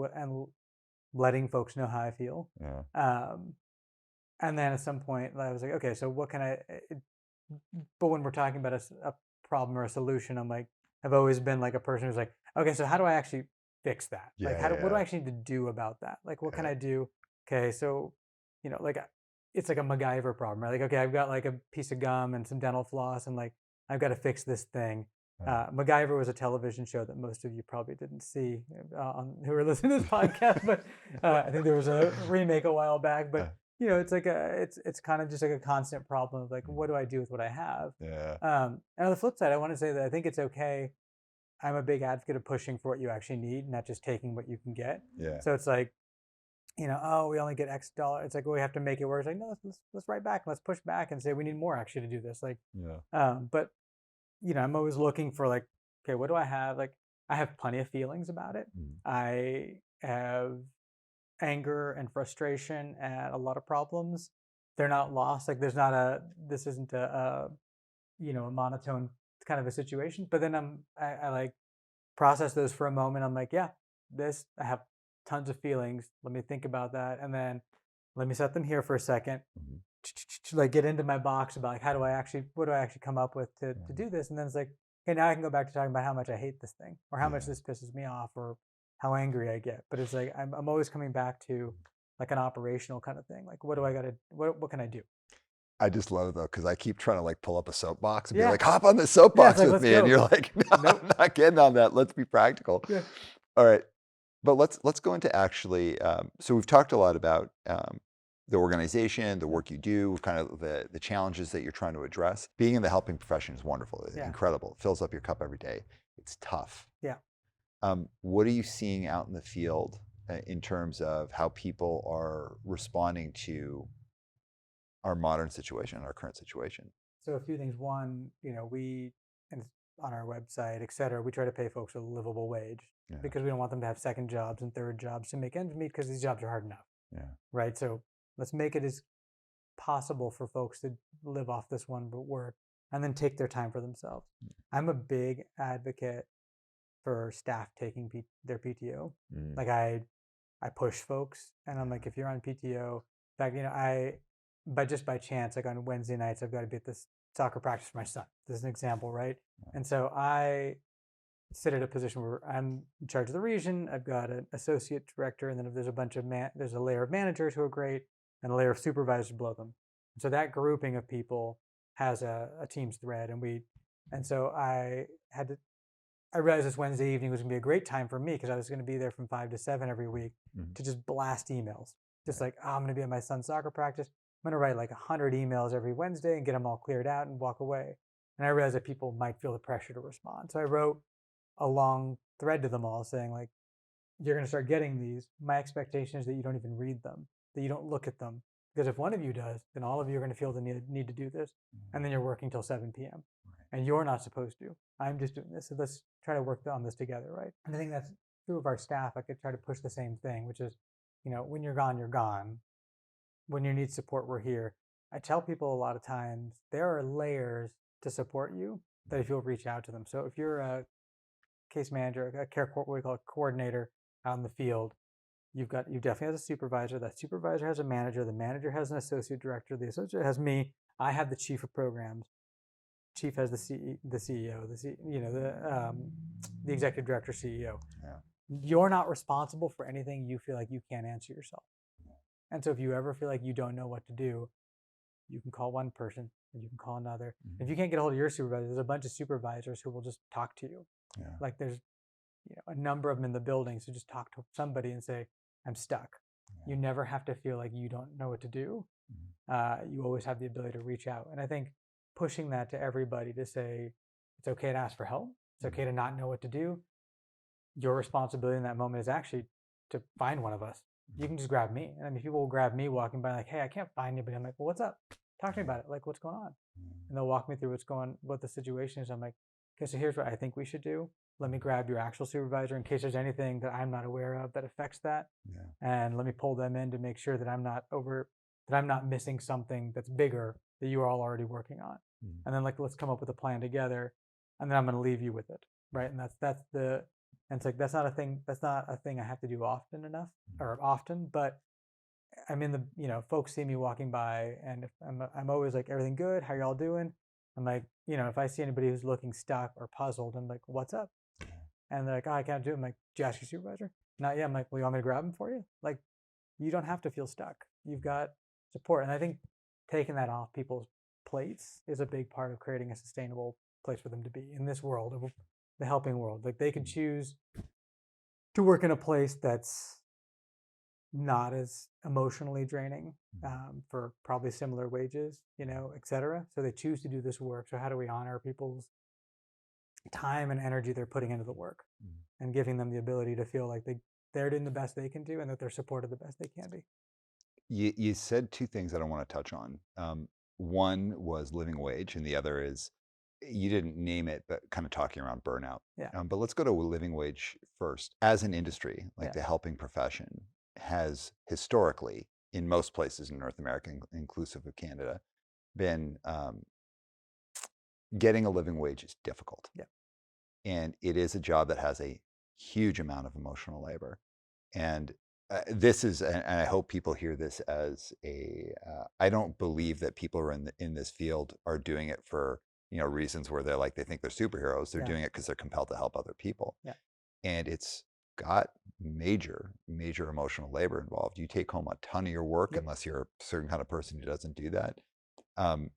letting folks know how I feel. yeah. Um, and then at some point, I was like, okay, so what can but when we're talking about a problem or a solution, I've always been like a person who's like, okay, so how do I actually fix that? Like, Yeah, what do I yeah, actually need to do about that? Like, what can yeah. I do? Okay, so, like it's like a MacGyver problem, right? Like, okay, I've got like a piece of gum and some dental floss, and like I've got to fix this thing. Yeah. MacGyver was a television show that most of you probably didn't see who are listening to this podcast, but I think there was a remake a while back. But it's like it's kind of just like a constant problem of like, what do I do with what I have? Yeah. And on the flip side, I want to say that I think it's okay. I'm a big advocate of pushing for what you actually need, not just taking what you can get. Yeah. So it's like, oh, we only get X dollar. It's like, well, we have to make it work. It's like, no, let's write back. Let's push back and say we need more actually to do this. Like, Yeah. but I'm always looking for like, okay, what do I have? Like, I have plenty of feelings about it. Mm. I have anger and frustration at a lot of problems. They're not lost. Like, this isn't a monotone kind of a situation. But then I like process those for a moment. I'm like, yeah, I have tons of feelings. Let me think about that, and then let me set them here for a second. Mhm. Like get into my box about like what do I actually come up with to Yeah. do this, and then it's like, okay, now I can go back to talking about how much I hate this thing, or how much Yeah. this pisses me off, or how angry I get. But it's like I'm always coming back to like an operational kind of thing. Like, what do I got to what can I do? I just love it though, because I keep trying to like pull up a soapbox and be Yeah, like, hop on the yeah. It's soapbox like with let's me. And go. you're like, no, Nope. I'm not getting on that. Let's be practical. Yeah. All right. But let's go into actually. So we've talked a lot about the organization, the Yeah. work you do, kind of the challenges that you're trying to address. Being in the helping profession is wonderful, it's Yeah. incredible. It fills up your cup every day. It's tough. Yeah. What are you seeing out in the field in terms of how people are responding to our modern situation, our current situation? So a few things. One, we and on our website, et cetera, we try to pay folks a livable wage Yeah, because we don't want them to have second jobs and third jobs to make ends meet because these jobs are hard enough, yeah, right? So let's make it as possible for folks to live off this one work and then take their time for themselves. I'm a big advocate for staff taking their PTO. mm, Like I push folks, and I'm like, if you're on PTO, in fact, but just by chance, like on Wednesday nights, I've got to be at this soccer practice for my son. This is an example, right? And so I sit at a position where I'm in charge of the region. I've got an associate director, and then if there's a bunch of there's a layer of managers who are great, and a layer of supervisors below them. And so that grouping of people has a Teams thread, and so I realized this Wednesday evening was going to be a great time for me because I was going to be there from 5 to 7 every week mm, to just blast emails. Just right, like, oh, I'm going to be at my son's soccer practice. I'm going to write like 100 emails every Wednesday and get them all cleared out and walk away. And I realized that people might feel the pressure to respond. So I wrote a long thread to them all saying, like, you're going to start getting these. My expectation is that you don't even read them, that you don't look at them. Because if one of you does, then all of you are going to feel the need to do this. And then you're working till 7 p.m. right, And you're not supposed to. I'm just doing this. So let's try to work on this together, right? And I think that's true of our staff. I could try to push the same thing, which is, when you're gone, you're gone. When you need support, we're here. I tell people a lot of times there are layers to support you that if you'll reach out to them. So if you're a case manager, a what we call a coordinator out in the field, you definitely has a supervisor. That supervisor has a manager. The manager has an associate director. The associate has me. I have the chief of programs. Chief has the CEO, the executive director, CEO. yeah, You're not responsible for anything you feel like you can't answer yourself. And so if you ever feel like you don't know what to do, you can call one person and you can call another. If mm, you can't get a hold of your supervisor, there's a bunch of supervisors who will just talk to you. yeah, Like there's a number of them in the building. So just talk to somebody and say, I'm stuck. yeah, You never have to feel like you don't know what to do. mm, You always have the ability to reach out. And I think pushing that to everybody to say, it's okay to ask for help. It's mm, okay to not know what to do. Your responsibility in that moment is actually to find one of us. You mm, can just grab me. And I mean, people will grab me walking by, like, hey, I can't find anybody. I'm like, well, what's up? Talk to me about it. Like, what's going on? mm, And they'll walk me through what the situation is. I'm like, okay, so here's what I think we should do. Let me grab your actual supervisor in case there's anything that I'm not aware of that affects that. yeah, And let me pull them in to make sure that I'm not missing something that's bigger that you are all already working on. mm, And then like, let's come up with a plan together. And then I'm going to leave you with it. Right. And and it's like, that's not a thing I have to do often enough mm, or often, but I'm in folks see me walking by, and if I'm always like, everything good? How y'all doing? I'm like, if I see anybody who's looking stuck or puzzled, I'm like, what's up? And they're like, oh, I can't do it. I'm like, did you ask your supervisor? Not yet. I'm like, well, you want me to grab them for you? Like, you don't have to feel stuck. You've got support. And I think taking that off people's plates is a big part of creating a sustainable place for them to be in this world of the helping world. Like they can choose to work in a place that's not as emotionally draining mm. for probably similar wages, et cetera. So they choose to do this work. So how do we honor people's time and energy they're putting into the work Mm. and giving them the ability to feel like they're doing the best they can do and that they're supported the best they can be? You said two things that I want to touch on. One was living wage, and the other is you didn't name it, but kind of talking around burnout. Yeah, But let's go to living wage first. As an industry, like yeah, the helping profession has historically, in most places in North America, inclusive of Canada, been getting a living wage is difficult. yeah, And it is a job that has a huge amount of emotional labor. And this is, and I hope people hear this as a, I don't believe that people who are in this field are doing it for, reasons where they think they're superheroes. They're Yeah. doing it because they're compelled to help other people. Yeah. And it's got major, major emotional labor involved. You take home a ton of your work Yep. unless you're a certain kind of person who doesn't do that. Um,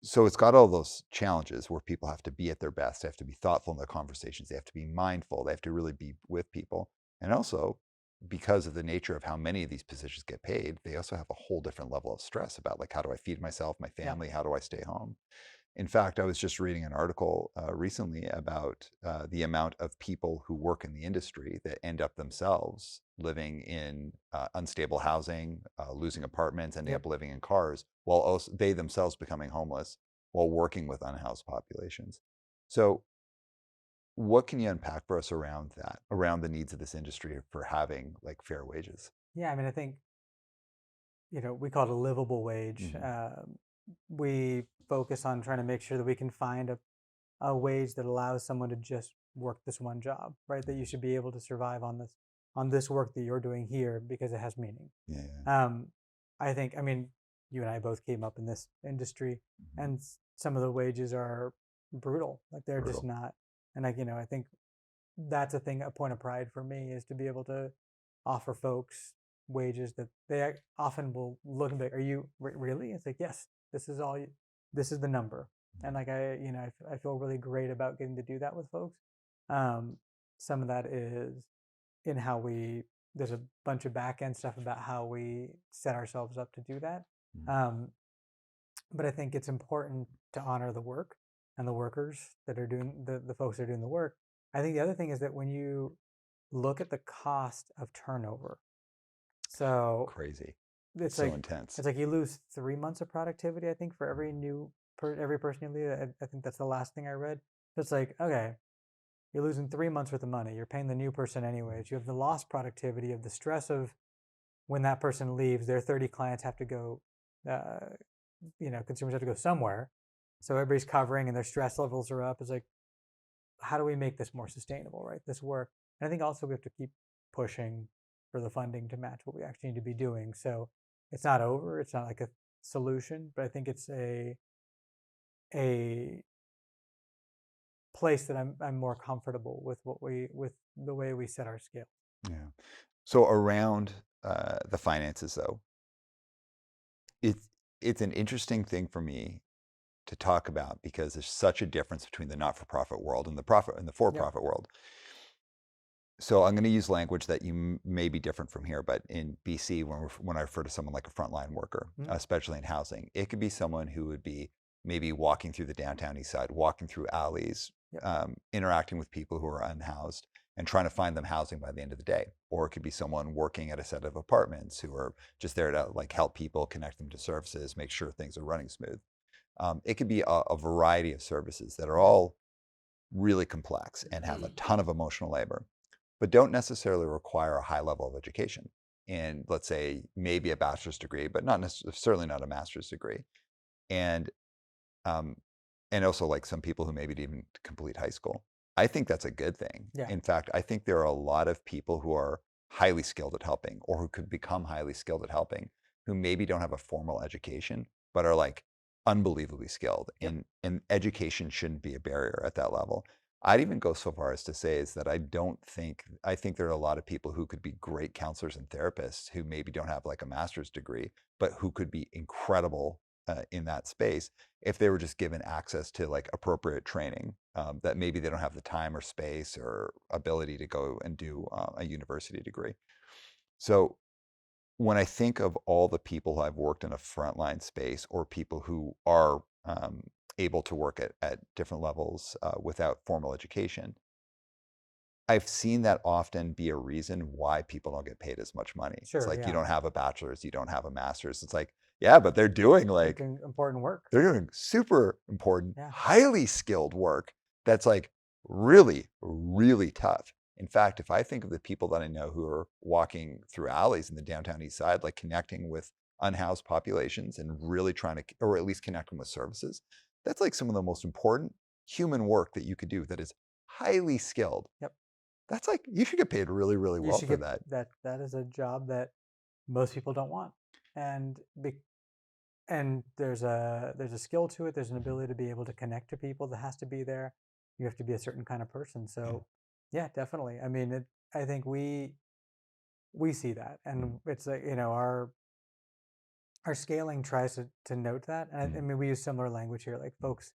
so it's got all those challenges where people have to be at their best. They have to be thoughtful in their conversations. They have to be mindful. They have to really be with people. And also, because of the nature of how many of these positions get paid, they also have a whole different level of stress about, like, how do I feed myself, my Yeah. family? How do I stay home? In fact, I was just reading an article recently about the amount of people who work in the industry that end up themselves living in unstable housing, losing apartments, ending Yep. up living in cars, while also they themselves becoming homeless while working with unhoused populations. So, what can you unpack for us around that, around the needs of this industry for having like fair wages? Yeah. I mean, I think, we call it a livable wage. Hmm. We focus on trying to make sure that we can find a wage that allows someone to just work this one job, right? That you should be able to survive on this work that you're doing here because it has meaning. Yeah, yeah. Um, I think, I mean, you and I both came up in this industry, Hmm. and some of the wages are brutal. Like they're just Brutal. not. And like, I think that's a thing, a point of pride for me is to be able to offer folks wages that they often will look and be like, "Are you really?" It's like, "Yes, this is all. This is the number." And like I feel really great about getting to do that with folks. Um, some of that is in how we. There's a bunch of back end stuff about how we set ourselves up to do that. Mhm. Um, but I think it's important to honor the work and the workers that are doing the folks that are doing the work. I think the other thing is that when you look at the cost of turnover, so Crazy. it's So like intense. it's like you lose 3 months of productivity. I think for every every person you leave. I think that's the last thing I read. So it's like okay, you're losing 3 months worth of money. You're paying the new person anyways. You have the lost productivity of the stress of when that person leaves. Their 30 clients have to go. Uh, consumers have to go somewhere. So everybody's covering and their stress levels are up. It's like, how do we make this more sustainable, right? This work. And I think also we have to keep pushing for the funding to match what we actually need to be doing. So it's not over. It's not like a solution, but I think it's a place that I'm more comfortable with with the way we set our scale. Yeah. So around the finances, though, it's it's an interesting thing for me to talk about because there's such a difference between the not-for-profit world and the Yep. for-profit world. So I'm going to use language that may be different from here, but in BC, when I refer to someone like a frontline worker, Mm-hmm. especially in housing, it could be someone who would be maybe walking through the downtown east side, walking through alleys, Yep. interacting with people who are unhoused, and trying to find them housing by the end of the day. Or it could be someone working at a set of apartments who are just there to like help people, connect them to services, make sure things are running smooth. It could be a variety of services that are all really complex and have a ton of emotional labor, but don't necessarily require a high level of education. And let's say maybe a bachelor's degree, but not necessarily, certainly not a master's degree. And um, and also like some people who maybe didn't even complete high school. I think that's a good thing. Yeah. In fact, I think there are a lot of people who are highly skilled at helping or who could become highly skilled at helping who maybe don't have a formal education, but are like unbelievably skilled. Yep. And education shouldn't be a barrier at that level. I'd even go so far as to say is that I think there are a lot of people who could be great counselors and therapists who maybe don't have like a master's degree, but who could be incredible in that space if they were just given access to like appropriate training that maybe they don't have the time or space or ability to go and do a university degree. So when I think of all the people who I've worked in a frontline space or people who are able to work at different levels without formal education, I've seen that often be a reason why people don't get paid as much money. It's Sure. like you Yeah. don't have a bachelor's, you don't have a master's. It's like, yeah, but They're doing important work. they're doing super important, Yeah. highly skilled work that's like really, really tough. In fact, if I think of the people that I know who are walking through alleys in the downtown east side, like connecting with unhoused populations and really trying to, or at least connect them with services, that's like some of the most important human work that you could do that is highly skilled. Yep. That's like, you should get paid really, really You well should for get that. that. That is a job that most people don't want, and and there's a skill to it. There's an Mhm. ability to be able to connect to people that has to be there. You have to be a certain kind of person. Yeah. So, yeah, definitely. I mean, I think we see that, Mhm. and it's like, our scaling tries to note that. And I Mhm. mean, we use similar language here, like folks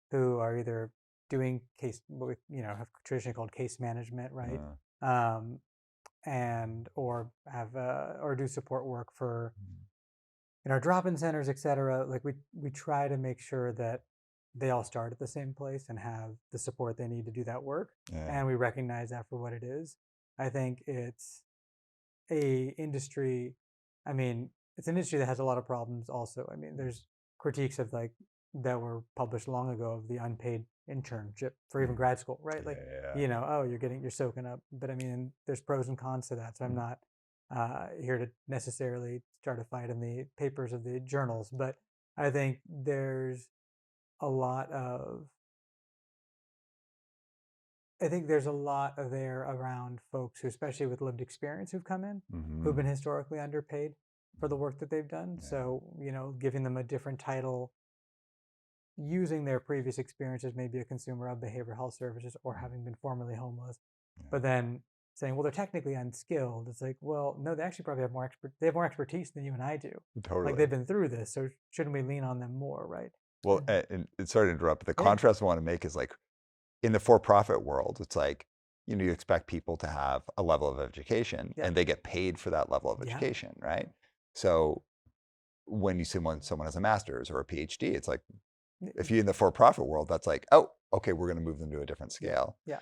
who are either doing what we have traditionally called case management, right? Uh, Um, and or have or do support work for mhm. in our drop-in centers, et cetera. Like we try to make sure that they all start at the same place and have the support they need to do that work, Yeah. and we recognize that for what it is. I think it's a industry. I mean, it's an industry that has a lot of problems. Also, I mean, there's critiques of like that were published long ago of the unpaid internship for even Mhm. grad school, right? Like, Yeah. oh, you're soaking up, but I mean, there's pros and cons to that. So I'm Mhm. not here to necessarily start a fight in the papers of the journals, but I think there's a lot of I think there's a lot there around folks who, especially with lived experience, who've come in, who've Mhm. been historically underpaid for the work that they've done. Yeah. So, giving them a different title, using their previous experience as maybe a consumer of behavioral health services or Mhm. having been formerly homeless, Yeah. but then saying, well, they're technically unskilled. It's like, well, no, they actually probably they have more expertise than you and I do. Like Totally. they've been through this, so shouldn't we lean on them more, right? Well, And and sorry to interrupt, but the yeah, contrast I wanna make is, like, in the for-profit world, it's like, you expect people to have a level of education, yeah, and they get paid for that level of yeah, education, right? So, when you see someone has a master's or a PhD, it's like, if you're in the for-profit world, that's like, "Oh, okay, we're gonna move them to a different yeah, scale." yeah,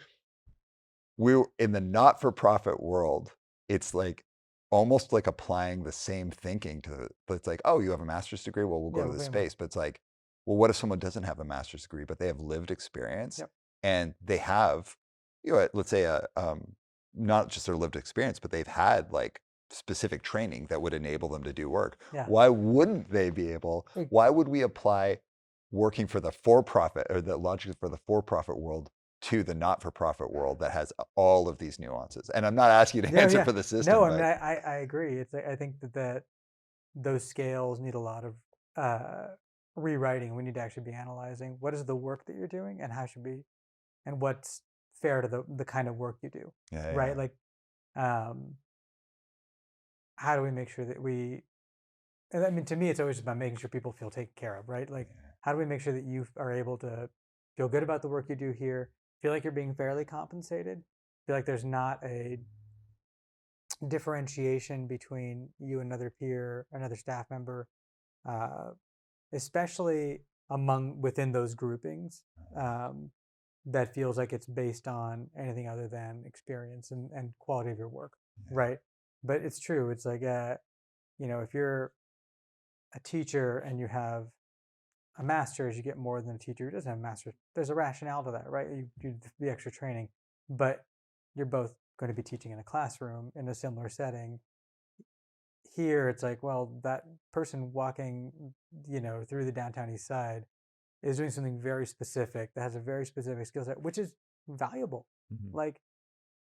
We're in the not-for-profit world, it's like almost like applying the same thinking to but it's like, "Oh, you have a master's degree? Well, we'll go yeah. to We'll this pay more. space." But it's like, well, what if someone doesn't have a master's degree, but they have lived experience Yep. and they have, let's say not just their lived experience, but they've had like specific training that would enable them to do work. Yeah. Why wouldn't they be able? Why would we apply working for the for-profit or the logic for the for-profit world to the not-for-profit world that has all of these nuances? And I'm not asking you to Yeah, answer yeah. for the No, system, I mean, but I agree. I think that those scales need a lot of uh, rewriting. We need to actually be analyzing what is the work that you're doing and how should be and what's fair to the kind of work you do, yeah, right? yeah, Like, um, how do we make sure that and I mean, to me, it's always about making sure people feel taken care of, right? Like, yeah. how do we make sure that you are able to feel good about the work you do here, feel like you're being fairly compensated, feel like there's not a differentiation between you and another peer, another staff member, uh, especially among within those groupings, um, that feels like it's based on anything other than experience and quality of your work, right? But it's true. It's like, if you're a teacher and you have a master's, you get more than a teacher who doesn't have a master's. There's a rationale to that, right? You do the extra training, but you're both going to be teaching in a classroom in a similar setting. Here it's like, well, that person walking through the downtown east side is doing something very specific that has a very specific skill set, which is valuable. Mhm. Like,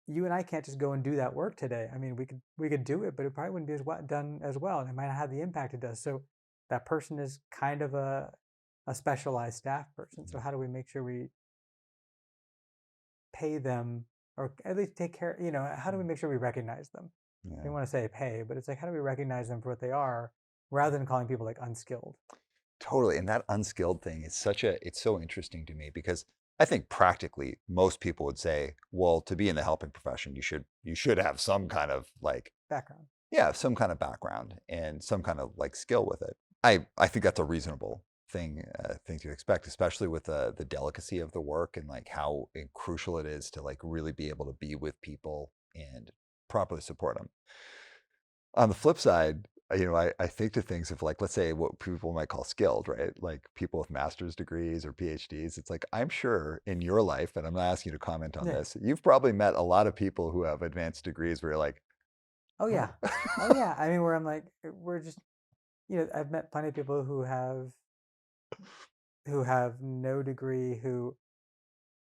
you and I can't just go and do that work today. I mean, we could do it, but it probably wouldn't be done as well, and it might not have the impact it does. So that person is kind of a specialized staff person. So how do we make sure we pay them, or at least take care? How do we make sure we recognize them? I Yeah. don't want to say pay, but it's like, how do we recognize them for what they are, rather than calling people like unskilled? Totally, and that unskilled thing is it's so interesting to me because I think practically most people would say, well, to be in the helping profession, you should have some kind of like, Background. yeah, some kind of background and some kind of like skill with it. I think that's a reasonable thing to expect, especially with the delicacy of the work and like how crucial it is to like really be able to be with people and properly support them. On the flip side, I think to things of like, let's say what people might call skilled, right? Like people with master's degrees or PhDs. It's like, I'm sure in your life, and I'm not asking you to comment on Yeah. this, you've probably met a lot of people who have advanced degrees where you're like, Oh oh, yeah. Oh yeah. I mean, where I'm like, we're just I've met plenty of people who have no degree who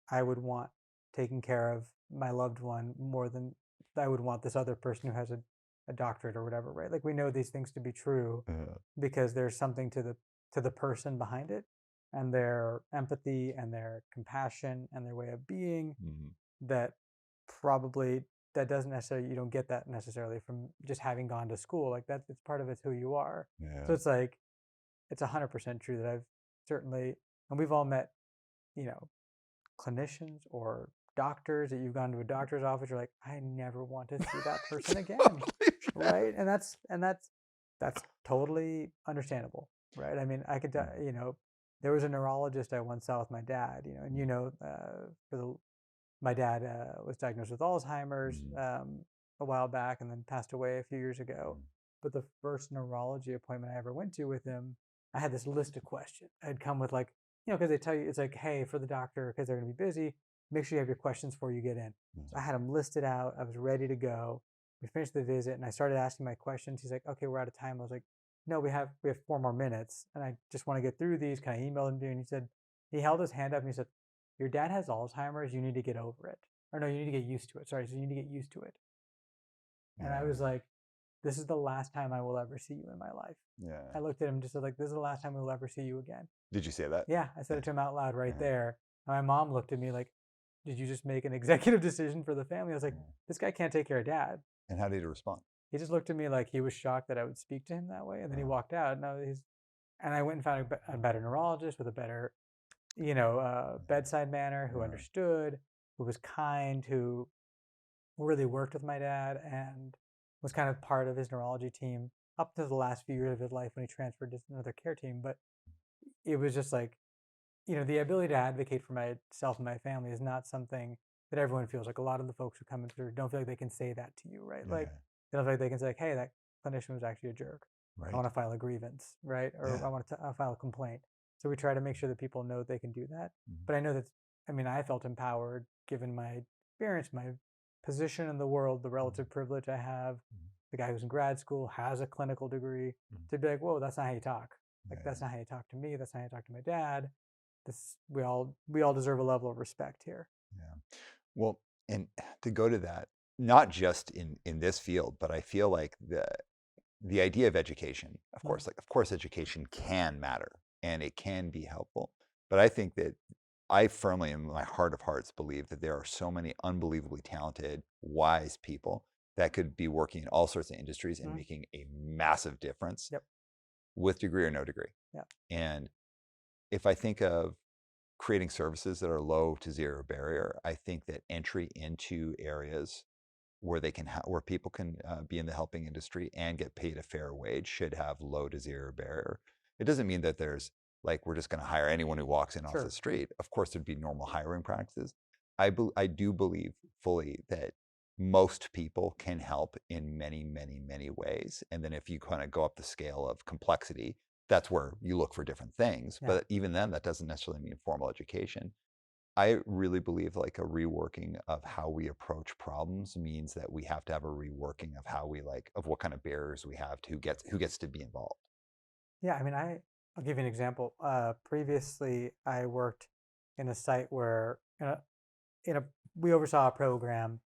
I would want taken care of my loved one more than I would want this other person who has a doctorate or whatever, right? Like we know these things to be true Yeah. because there's something to the person behind it and their empathy and their compassion and their way of being Mhm. that probably that doesn't necessarily you don't get that necessarily from just having gone to school. Like that's it's part of it's who you are. So Yeah. it's like it's 100% true that I've certainly and we've all met, you know, clinicians or doctors that you've gone to a doctor's office, you're like, I never want to see that person again. Right. And that's totally understandable. Right. I mean, I could, Mhm. you know, there was a neurologist I once saw with my dad, you know, and for the my dad was diagnosed with Alzheimer's Mhm. a while back and then passed away a few years ago. Mhm. But the first neurology appointment I ever went to with him, I had this list of questions. I'd come with like, you know, because they tell you it's like, hey, for the doctor, because they're going to be busy, make sure you have your questions before you get in. So I had them listed out. I was ready to go. We finished the visit and I started asking my questions. He's like, okay, we're out of time. I was like, no, we have 4 more minutes, and I just want to get through these. Can I email them to you? And he said, he held his hand up and he said, your dad has Alzheimer's, you need to get over it. Or no, you need to get used to it. Sorry, so you need to get used to it. And I Yeah. was like, this is the last time I will ever see you in my life. Yeah. I looked at him just like, this is the last time we'll ever see you again. Did you say that? Yeah, I said Yeah. it to him out loud right Yeah. there. And my mom looked at me like, did you just make an executive decision for the family? I was like, Yeah. this guy can't take care of dad. And how did he respond? He just looked at me like he was shocked that I would speak to him that way. And then he Uh, walked out. No, and I went and found a better neurologist with a better, you know, bedside manner who yeah. understood, who was kind, who really worked with my dad and was kind of part of his neurology team up to the last few years of his life when he transferred to another care team. But it was just like, you know, the ability to advocate for myself and my family is not something that everyone feels like. A lot of the folks who come in through don't feel like they can say that to you, right? Like, Yeah. they don't feel like they can say, like, hey, that clinician was actually a jerk. I Right. want to file a grievance, right? Or Yeah. I want to file a complaint. So we try to make sure that people know they can do that. Mhm. But I know that, I mean, I felt empowered given my experience, my position in the world, the Mhm. relative privilege I have, Mhm. the guy who's in grad school has a clinical degree, Mhm. to be like, whoa, that's not how you talk. Like, Yeah. that's not how you talk to me. That's not how you talk to my dad. This we all deserve a level of respect here. Yeah. Well, and to go to that, not just in this field, but I feel like the idea of education, Mhm. of course, education can matter and it can be helpful. But I think that I firmly, in my heart of hearts, believe that there are so many unbelievably talented, wise people that could be working in all sorts of industries and Mhm. making a massive difference Yep. with degree or no degree. Yeah. And if I think of creating services that are low to zero barrier, I think that entry into areas where they can where people can be in the helping industry and get paid a fair wage should have low to zero barrier. It doesn't mean that there's like we're just going to hire anyone who walks in off the Sure. street. Of course, there'd be normal hiring practices. I do believe fully that most people can help in many, many, many ways. And then if you kind of go up the scale of complexity, that's where you look for different things. Yeah. But even then, that doesn't necessarily mean formal education. I really believe like a reworking of how we approach problems means that we have to have a reworking of how we like of what kind of barriers we have to who gets to be involved. Yeah. I mean, I'll give you an example. Previously, I worked in a site where in a we oversaw a program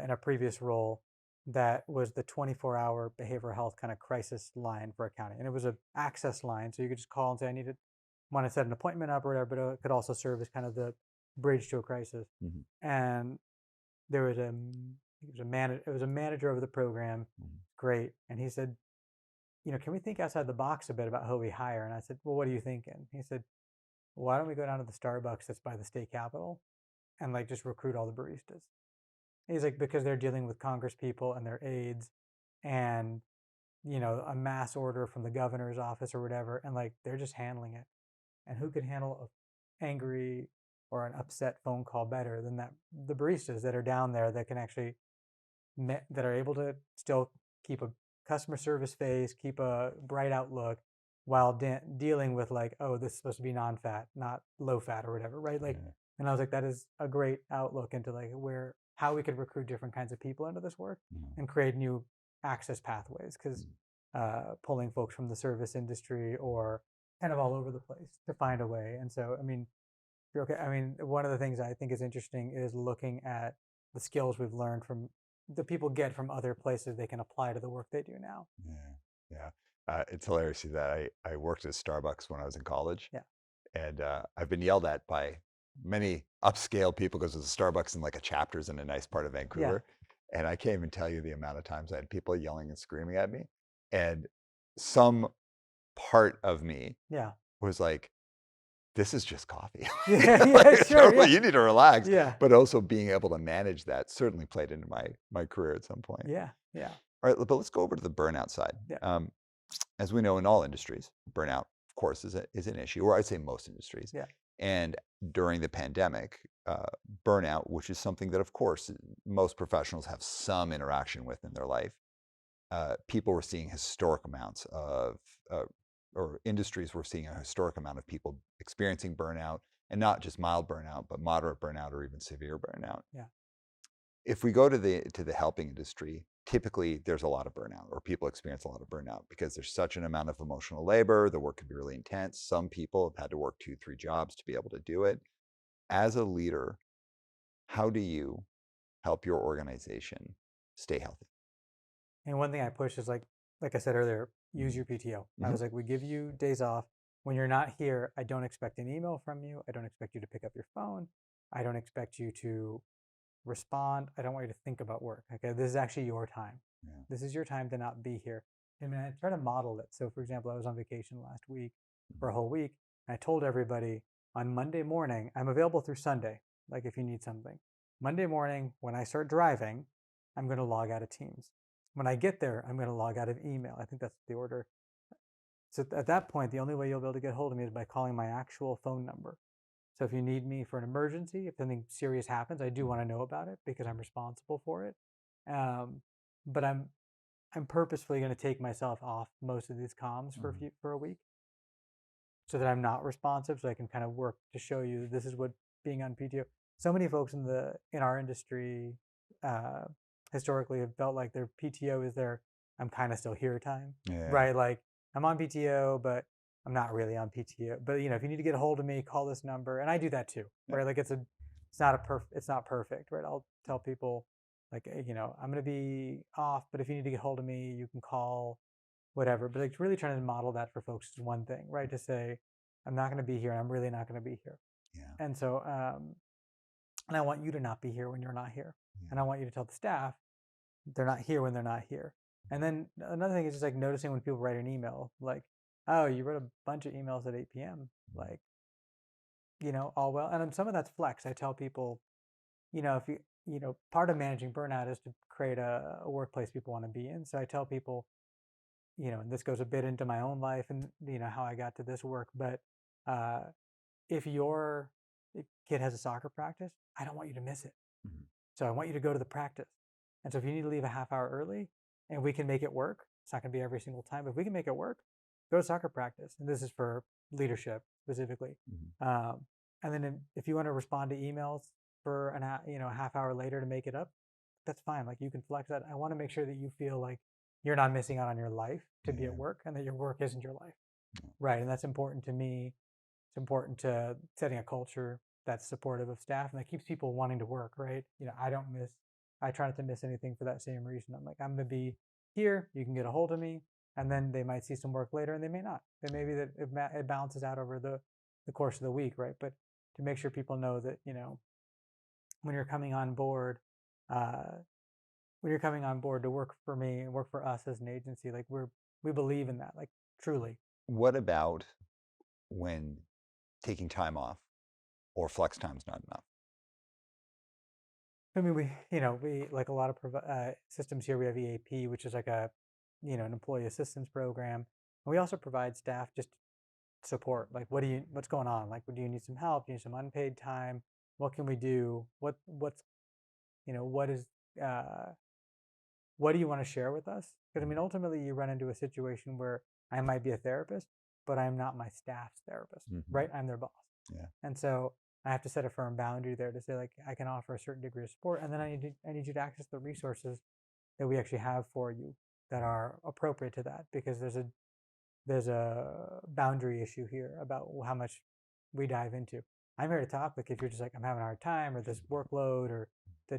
in a previous role that was the 24-hour behavioral health kind of crisis line for a county, and it was a access line, so you could just call and say I needed want to set an appointment up or whatever, but it could also serve as kind of the bridge to a crisis. Mhm, And there was it was a manager of the program, mhm, great, and he said, you know, can we think outside the box a bit about who we hire? And I said, well, what are you thinking? He said, why don't we go down to the Starbucks that's by the state capitol and like just recruit all the baristas? He's like, because they're dealing with Congress people and their aides and, you know, a mass order from the governor's office or whatever. And like, they're just handling it. And who could handle a angry or an upset phone call better than that? The baristas that are down there that can actually, that are able to still keep a customer service face, keep a bright outlook while dealing with like, oh, this is supposed to be non-fat, not low fat or whatever, right? Like, yeah, and I was like, that is a great outlook into like where how we could recruit different kinds of people into this work mhm, and create new access pathways because mhm, pulling folks from the service industry or kind of all over the place to find a way. And so, I mean, you're okay. I mean, one of the things I think is interesting is looking at the skills we've learned from the people get from other places they can apply to the work they do now. Yeah, yeah. It's hilarious to see that. I worked at Starbucks when I was in college, Yeah. and I've been yelled at by many upscale people because there's a Starbucks in like a chapters in a nice part of Yeah. Vancouver, and I can't even tell you the amount of times I had people yelling and screaming at me, and some part of me Yeah. was like, "This is just coffee. Yeah. Yeah. Like, Sure. totally, Yeah. you need to relax." Yeah. But also being able to manage that certainly played into my career at some point. Yeah. Yeah. All right, but let's go over to the burnout side. Yeah. As we know, in all industries, burnout, of course, is an issue, or I'd say most industries. Yeah. And during the pandemic, burnout, which is something that, of course, most professionals have some interaction with in their life, people were seeing historic amounts of, uh, or industries were seeing a historic amount of people experiencing burnout, and not just mild burnout, but moderate burnout or even severe burnout. Yeah. If we go to the helping industry, typically there's a lot of burnout, or people experience a lot of burnout because there's such an amount of emotional labor. The work can be really intense. Some people have had to work 2, 3 jobs to be able to do it. As a leader, how do you help your organization stay healthy? And one thing I push is like I said earlier, use Mhm. your PTO. I Mhm. was like, we give you days off. When you're not here, I don't expect an email from you. I don't expect you to pick up your phone. I don't expect you to respond. I don't want you to think about work. Okay, this is actually your time. Yeah. This is your time to not be here. And I try to model it. So, for example, I was on vacation last week for Mhm. a whole week. And I told everybody on Monday morning, I'm available through Sunday, like if you need something. Monday morning, when I start driving, I'm going to log out of Teams. When I get there, I'm going to log out of email. I think that's the order. So at that point, the only way you'll be able to get hold of me is by calling my actual phone number. So if you need me for an emergency, if something serious happens, I do want to know about it because I'm responsible for it. Um, but I'm purposefully going to take myself off most of these comms Mhm. for a week so that I'm not responsive, so I can kind of work to show you this is what being on PTO. So many folks in our industry uh, historically have felt like their PTO is their I'm kind of still here time, Yeah. right? Like I'm on PTO, but I'm not really on PTO. But if you need to get a hold of me, call this number, and I do that too, Yeah. right? Like it's not perfect, right? I'll tell people like, hey, I'm gonna be off, but if you need to get hold of me, you can call whatever. But like really trying to model that for folks is one thing, right? To say, I'm not going to be here. I'm really not going to be here. Yeah. And so, and I want you to not be here when you're not here. And I Yeah. want you to tell the staff they're not here when they're not here. And then another thing is just like noticing when people write an email, like, oh, you wrote a bunch of emails at 8 p.m. Like, all well. And some of that's flex. I tell people, if part of managing burnout is to create a workplace people want to be in. So I tell people, and this goes a bit into my own life and how I got to this work. But uh, if your kid has a soccer practice, I don't want you to miss it. Mhm. So I want you to go to the practice. And so if you need to leave a half hour early, and we can make it work, it's not going to be every single time. But if we can make it work, go to soccer practice. And this is for leadership specifically. Mhm. And then if you want to respond to emails for a half hour later to make it up, that's fine. Like you can flex that. I want to make sure that you feel like you're not missing out on your life to be at Yeah. work and that your work isn't your life. Yeah. Right. And that's important to me. It's important to setting a culture that's supportive of staff and that keeps people wanting to work. Right. I try not to miss anything for that same reason. I'm like, I'm going to be here. You can get a hold of me. And then they might see some work later and they may not. It may be that it balances out over the course of the week. Right. But to make sure people know that, when you're coming on board, uh, to work for me and work for us as an agency, like we believe in that, like truly. What about when taking time off or flex time's not enough? I mean, we like a lot of systems here. We have EAP, which is like an employee assistance program. And we also provide staff just support. Like, what's going on? Like, do you need some help? Do you need some unpaid time? What can we do? What is, uh, what do you want to share with us? Because I mean, ultimately, you run into a situation where I might be a therapist, but I'm not my staff's therapist, Mhm. right? I'm their boss. Yeah. And so I have to set a firm boundary there to say, like, I can offer a certain degree of support. And then I need you to access the resources that we actually have for you that are appropriate to that because there's a boundary issue here about how much we dive into. I'm here to talk. Like if you're just like, I'm having a hard time or this workload or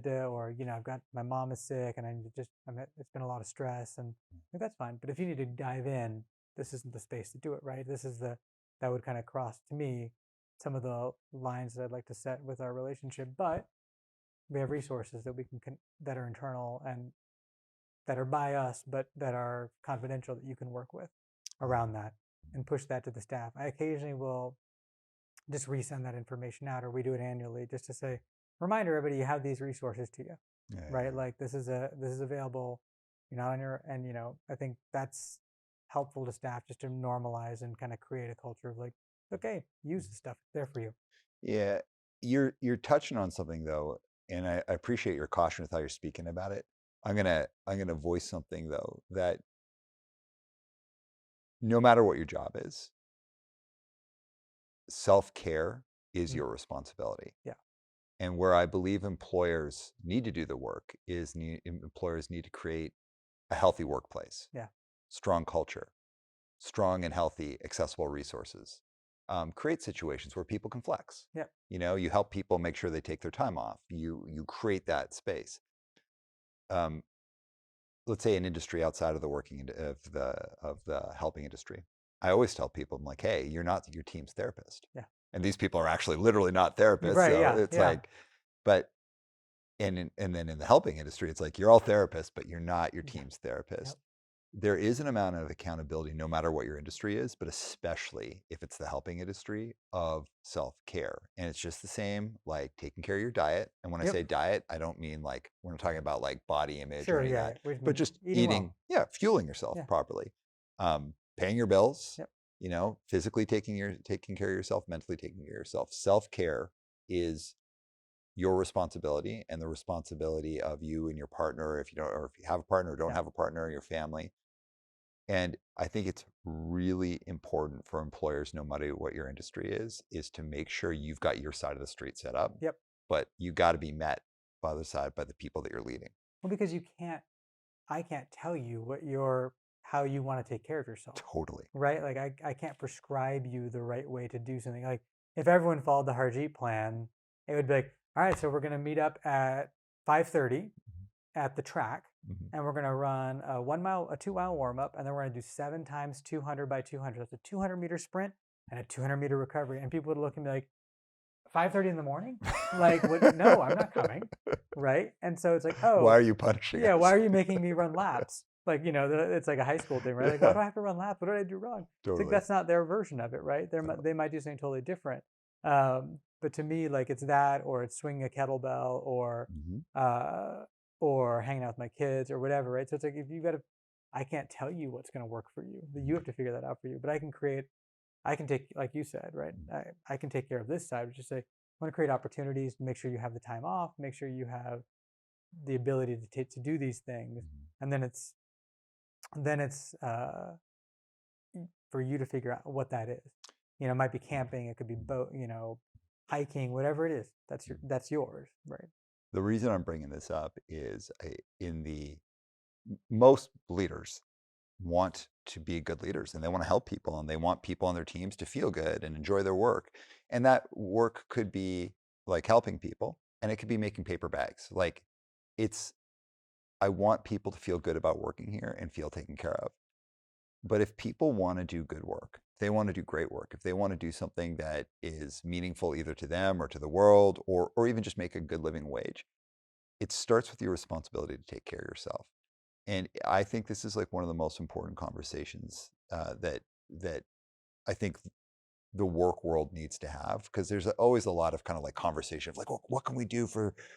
da, or, I've got, my mom is sick and it's been a lot of stress and like, that's fine. But if you need to dive in, this isn't the space to do it, right? That would kind of cross to me some of the lines that I'd like to set with our relationship. But we have resources that that are internal and that are by us, but that are confidential that you can work with around that and push that to the staff. I occasionally will just resend that information out, or we do it annually just to say, remind everybody you have these resources to you, right? Like this is available. You're not on your, and I think that's helpful to staff just to normalize and kind of create a culture of like, okay, use the stuff there for you. Yeah, you're touching on something though, and I appreciate your caution with how you're speaking about it. I'm gonna voice something though, that no matter what your job is, self-care is Mm. your responsibility. Yeah. And where I believe employers need to do the work is employers need to create a healthy workplace, Yeah. strong culture, strong and healthy, accessible resources. Create situations where people can flex. Yeah. You help people make sure they take their time off. You create that space. Um, let's say an industry outside of the of the helping industry. I always tell people, I'm like, hey, you're not your team's therapist. Yeah. And these people are actually literally not therapists. Right. So Yeah. it's Yeah. like, but and then in the helping industry, it's like you're all therapists, but you're not your Yeah. team's therapist. Yep. There is an amount of accountability, no matter what your industry is, but especially if it's the helping industry, of self-care. And it's just the same, like taking care of your diet. And when I Yep. say diet, I don't mean like, we're not talking about like body image or Sure. any of Yeah. that, We just but mean just eating eating, well. yeah, fueling yourself Yeah. properly, paying your bills, Yep. physically taking care of yourself, mentally taking care of yourself. Self-care is your responsibility and the responsibility of you and your partner, if you don't, or if you have a partner or don't Yeah. have a partner, your family. And I think it's really important for employers, no matter what your industry is to make sure you've got your side of the street set up, Yep. but you got to be met by the side by the people that you're leading. Well, because I can't tell you how you want to take care of yourself, Totally. right? Like I can't prescribe you the right way to do something. Like if everyone followed the Harjit plan, it would be like, all right, so we're going to meet up at 5:30 at the track, Mm-hmm. and we're going to run a 2 mile warm up, and then we're going to do 7 times 200 by 200. That's a 200-meter sprint and a 200-meter recovery. And people would look at me like, 5:30 in the morning? Like, what? No, I'm not coming, right? And so it's like, Why oh, are you punishing yeah, why us? are you making me run laps? Like, it's like a high school thing, right? Like, why do I have to run laps? What did I do wrong? It's like Totally. that's not their version of it, right? They might do something totally different. But to me, like it's that, or it's swinging a kettlebell, Mm-hmm. or hanging out with my kids, or whatever, right? So it's like if you got to, I can't tell you what's going to work for you. You have to figure that out for you. But I can take, like you said, right? I can take care of this side, which is say, I want to create opportunities, make sure you have the time off, make sure you have the ability to do these things, and then it's for you to figure out what that is. It might be camping, it could be boat, hiking, whatever it is. That's yours, right? The reason I'm bringing this up is in the most leaders want to be good leaders and they want to help people and they want people on their teams to feel good and enjoy their work. And that work could be like helping people and it could be making paper bags. Like it's, I want people to feel good about working here and feel taken care of. But if people want to do good work, if they want to do great work, if they want to do something that is meaningful either to them or to the world, or even just make a good living wage, it starts with your responsibility to take care of yourself. And I think this is like one of the most important conversations that I think the work world needs to have, because there's always a lot of kind of like conversation of like, well, what can we do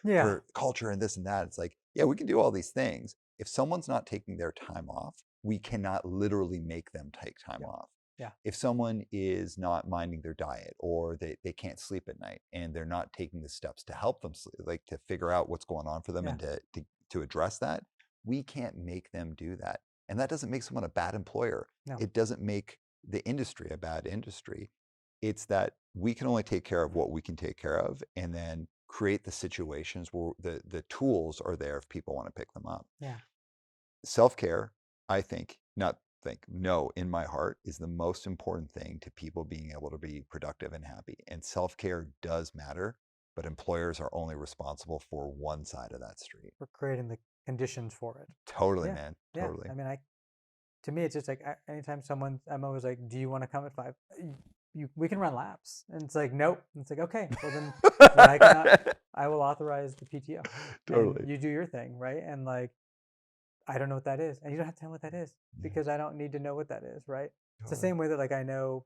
Yeah. for culture and this and that? It's like, yeah, we can do all these things. If someone's not taking their time off, we cannot literally make them take time Yeah. off. Yeah. If someone is not minding their diet or they can't sleep at night and they're not taking the steps to help them sleep, like to figure out what's going on for them Yeah. and to address that, we can't make them do that. And that doesn't make someone a bad employer. No. It doesn't make the industry a bad industry. It's that we can only take care of what we can take care of and then create the situations where the tools are there if people want to pick them up. Yeah. Self-care, I think, not think. No, in my heart is the most important thing to people being able to be productive and happy. And self-care does matter, but employers are only responsible for one side of that street. For creating the conditions for it. Totally, Yeah. man. Yeah. Totally. I mean, to me, it's just like anytime I'm always like, do you want to come at 5? We can run laps. And it's like, nope. And it's like, okay, well then I will authorize the PTO and Totally. you do your thing. Right. And like, I don't know what that is. And you don't have to tell me what that is Yeah, because I don't need to know what that is. Right. It's the totally. same way that like I know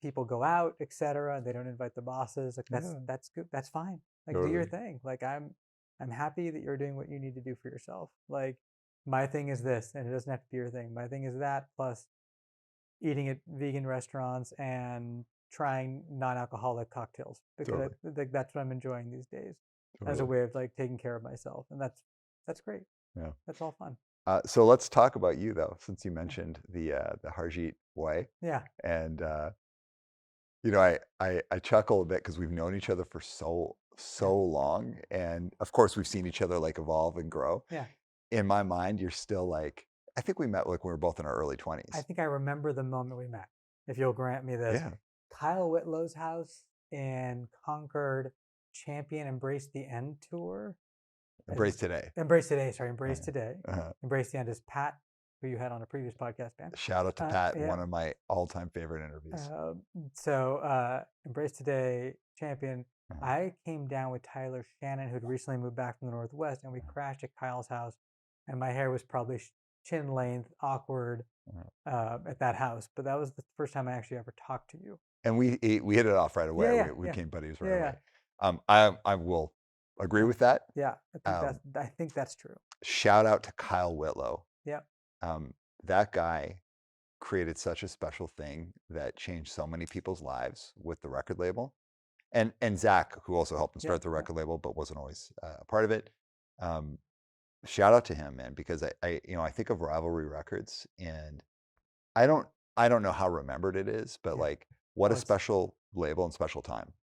people go out, etc. They don't invite the bosses. Like Yeah, that's good. That's fine. Like do your totally. thing. Like I'm happy that you're doing what you need to do for yourself. Like my thing is this, and it doesn't have to be your thing. My thing is that plus eating at vegan restaurants and trying non-alcoholic cocktails because Totally. like that's what I'm enjoying these days as a Totally. way of like taking care of myself, and that's great. Yeah. That's all fun. So let's talk about you though, since you mentioned the Harjit way. Yeah, And I chuckle a bit because we've known each other for so long, and of course we've seen each other like evolve and grow. yeah. In my mind, you're still like, I think we met like when we were both in our early I 20s. think I remember the moment we met. If you'll grant me this, Yeah. Kyle Whitlow's house in Concord, Champion Embrace the End tour. Embrace today. Embrace Today, sorry, Uh, Embrace Today. uh, Embrace the End is Pat, who you had on a previous podcast, Ben. Shout out to Pat, Yeah. one of my all-time favorite interviews. Embrace Today, Champion. Uh, I came down with Tyler Shannon, who'd recently moved back from the Northwest, and we crashed at Kyle's house. And my hair was probably chin length, awkward at that house. But that was the first time I actually ever talked to you. and we hit it off right away. Yeah, We yeah, became buddies right yeah, away. yeah. I will agree Yeah. with that. Yeah, Um, I think that's true. Shout out to Kyle Whitlow. Yeah, That guy created such a special thing that changed so many people's lives with the record label. And Zach, who also helped him yeah, start the record label, but wasn't always a part of it. Um, Shout out to him, man, because I think of Rivalry Records, and I don't I don't know how remembered it is, but yeah. like what Oh, a special label and special time.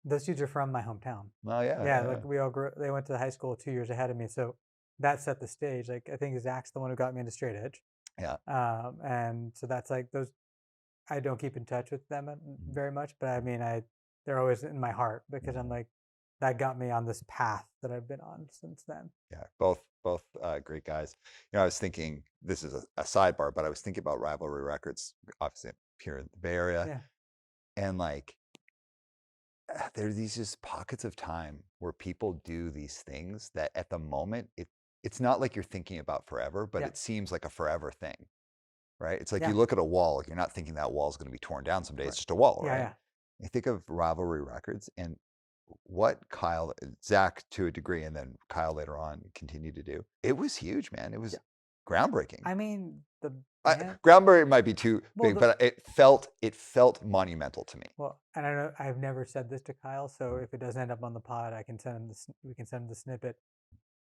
those dudes are from my hometown. Oh yeah, Yeah, yeah, like we all grew. They went to high school 2 years ahead of me, so that set the stage. Like I think Zach's the one who got me into straight edge, yeah. and so that's like those. I don't keep in touch with them Mhm, very much, but I mean, they're always in my heart because I'm mhm. like that got me on this path that I've been on since then. Yeah, both great guys. I was thinking, this is a sidebar, but I was thinking about Rivalry Records, obviously here in the Bay Area, Yeah, and like there are these just pockets of time where people do these things that at the moment it's not like you're thinking about forever, but yeah, it seems like a forever thing, right? It's like you yeah, look at a wall, you're not thinking that wall is going to be torn down someday. It's right. just a wall, Yeah, right? yeah, I think of Rivalry Records and what Zach to a degree, and then Kyle later on continued to do. It was huge, man. It was yeah. groundbreaking. I mean, the band. Groundbreaking might be too Well, big, but it felt monumental to me. and I know I've never said this to Kyle, so Mhm. if it doesn't end up on the pod, I can send him this. We can send him the snippet.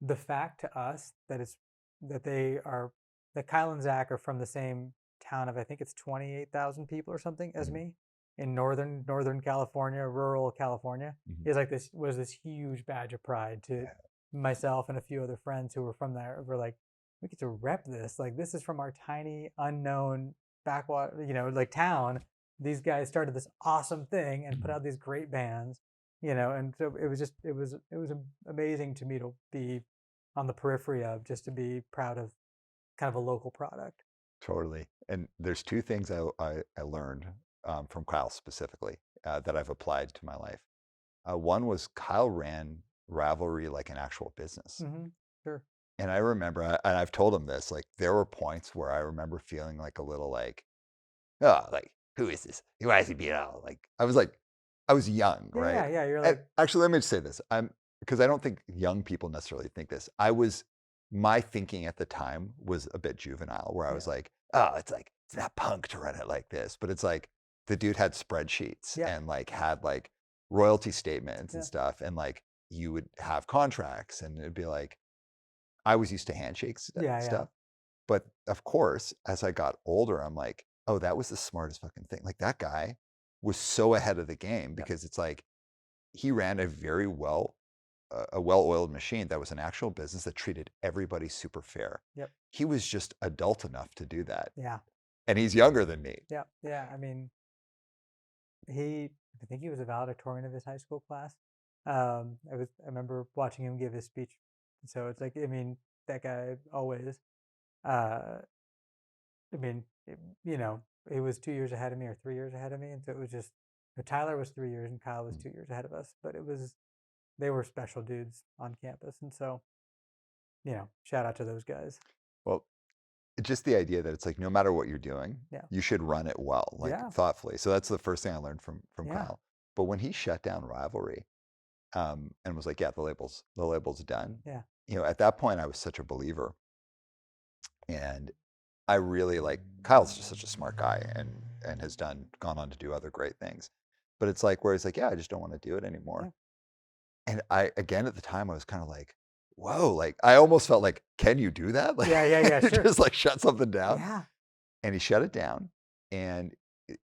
The fact to us that it's that they are that Kyle and Zach are from the same town of I think it's 28,000 people or something as Mhm. me in Northern California, rural California Mhm. is like this huge badge of pride to Yeah. myself and a few other friends who were from there. We're like, we get to rep this. Like this is from our tiny unknown backwater, like town. These guys started this awesome thing and put Mhm. out these great bands, and so it was amazing to me to be on the periphery of just to be proud of kind of a local product. Totally. And there's two things I learned from Kyle specifically that I've applied to my life. One was Kyle ran Ravelry like an actual business. Sure. And I remember, and I've told him this, like there were points where I remember feeling like a little like, oh, like who is this? Why is he being out? Like I was young, Yeah, yeah, right? yeah. You're And like, actually, let me just say this. Because I don't think young people necessarily think this. My thinking at the time was a bit juvenile, where I yeah, was like, oh, it's not punk to run it like this. But it's like the dude had spreadsheets yeah, and like had like royalty statements and yeah, stuff, and like you would have contracts, and it'd be like I was used to handshakes yeah, yeah, stuff. But of course, as I got older, I'm like, oh, that was the smartest fucking thing. Like that guy was so ahead of the game yeah, because it's like he ran a very well a well-oiled machine that was an actual business that treated everybody super fair. Yep. He was just adult enough to do that, Yeah. and he's younger than me. Yeah. Yeah. I mean, I think he was a valedictorian of his high school class. I remember watching him give his speech. So it's like, I mean, that guy always, uh, I mean, he was 2 years ahead of me or 3 years ahead of me. And so it was just, Tyler was 3 years and Kyle was 2 years ahead of us, but they were special dudes on campus. And so, shout out to those guys. Well, just the idea that it's like no matter what you're doing, Yeah. you should run it well, like Yeah. thoughtfully. So that's the first thing I learned from Yeah. Kyle. But when he shut down Rivalry, and was like, yeah, the label's done. Yeah. At that point, I was such a believer, and I really like Kyle's just such a smart guy, and has gone on to do other great things. But it's like where he's like, yeah, I just don't want to do it Yeah. anymore. And I again at the time I was kind of like, whoa, like I almost felt like, can you do that? Like Yeah. Yeah. Yeah. Sure. just like shut something down. Yeah. And he shut it down. And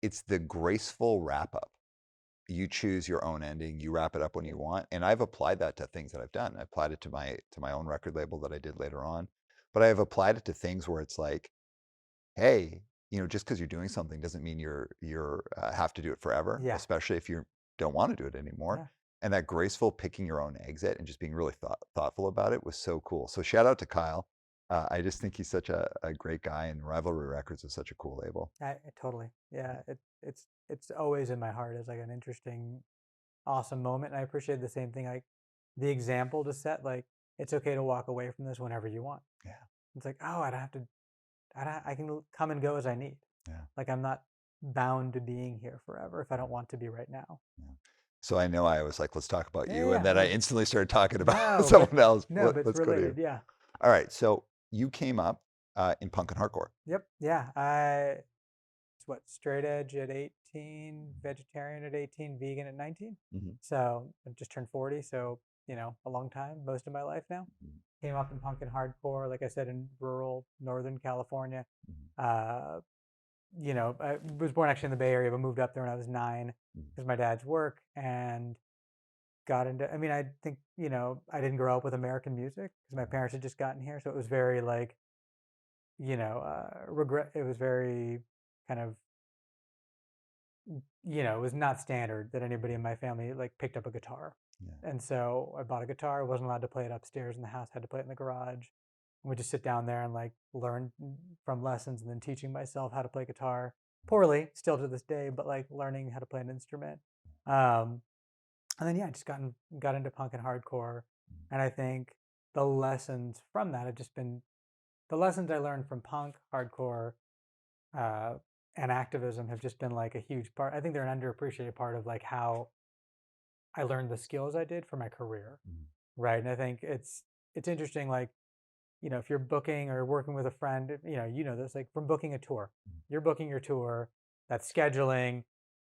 it's the graceful wrap up. You choose your own ending, you wrap it up when you want. And I've applied that to things that I've done. I applied it to my own record label that I did later on. But I've applied it to things where it's like, hey, just because you're doing something doesn't mean you're have to do it forever, Yeah. especially if you don't want to do it anymore. Yeah. And that graceful picking your own exit and just being really thoughtful about it was so cool. So shout out to Kyle. I just think he's such a great guy, and Rivalry Records is such a cool label. Totally. Yeah. It's always in my heart as like an interesting, awesome moment. And I appreciate the same thing, like the example to set, like it's okay to walk away from this whenever you want. Yeah, It's like, oh, I can come and go as I need. yeah, Like I'm not bound to being here forever if I don't want to be right now. yeah. So I know I was like, let's talk about Yeah. you, Yeah. and then I No, instantly started talking about no, someone else. no, but it's Let's go to you. related. Yeah. All right, so you came up in punk and hardcore. Yep. Yeah. Straight edge at 18, vegetarian at 18, vegan at 19. Hmm. So I just turned 40. So, a long time, most of my life now. Came up in punk and hardcore, like I said, in rural Northern California. Hmm. Uh, I was born actually in the Bay Area, but moved up there when I was 9 because my dad's work and got into, I mean, I think, I didn't grow up with American music because my parents had just gotten here. So it was very like, regret. It was very kind of, it was not standard that anybody in my family like picked up a guitar. Yeah. And so I bought a guitar. I wasn't allowed to play it upstairs in the house, had to play it in the garage. And we just sit down there and like learn from lessons and then teaching myself how to play guitar poorly, still to this day, but like learning how to play an instrument. Um, and then, yeah, I just got into punk and hardcore. And I think the lessons from that have just been the lessons I learned from punk, hardcore, uh, and activism have just been like a huge part. I think they're an underappreciated part of like how I learned the skills I did for my career, Mhm. right? And I think it's interesting, like if you're booking or working with a friend, this like from booking a tour, you're booking your tour, that's scheduling,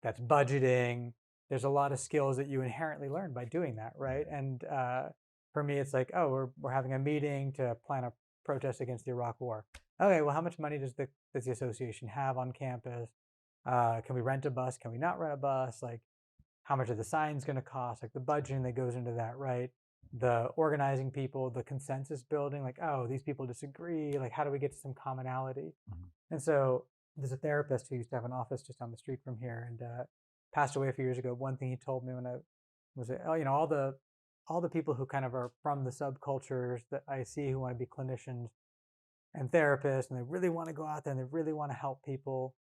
that's budgeting. There's a lot of skills that you inherently learn by doing that, right? And for me, it's like, oh, we're having a meeting to plan a protest against the Iraq War. Okay, well, how much money does the association have on campus? Can we rent a bus? Can we not rent a bus? Like, how much are the signs going to cost? Like the budgeting that goes into that, right? The organizing people, the consensus building, like, oh, these people disagree. Like, how do we get to some commonality? Mhm. And so there's a therapist who used to have an office just down the street from here and passed away a few years ago. One thing he told me when I was, oh, all the people who kind of are from the subcultures that I see who want to be clinicians and therapists, and they really want to go out there and they really want to help people.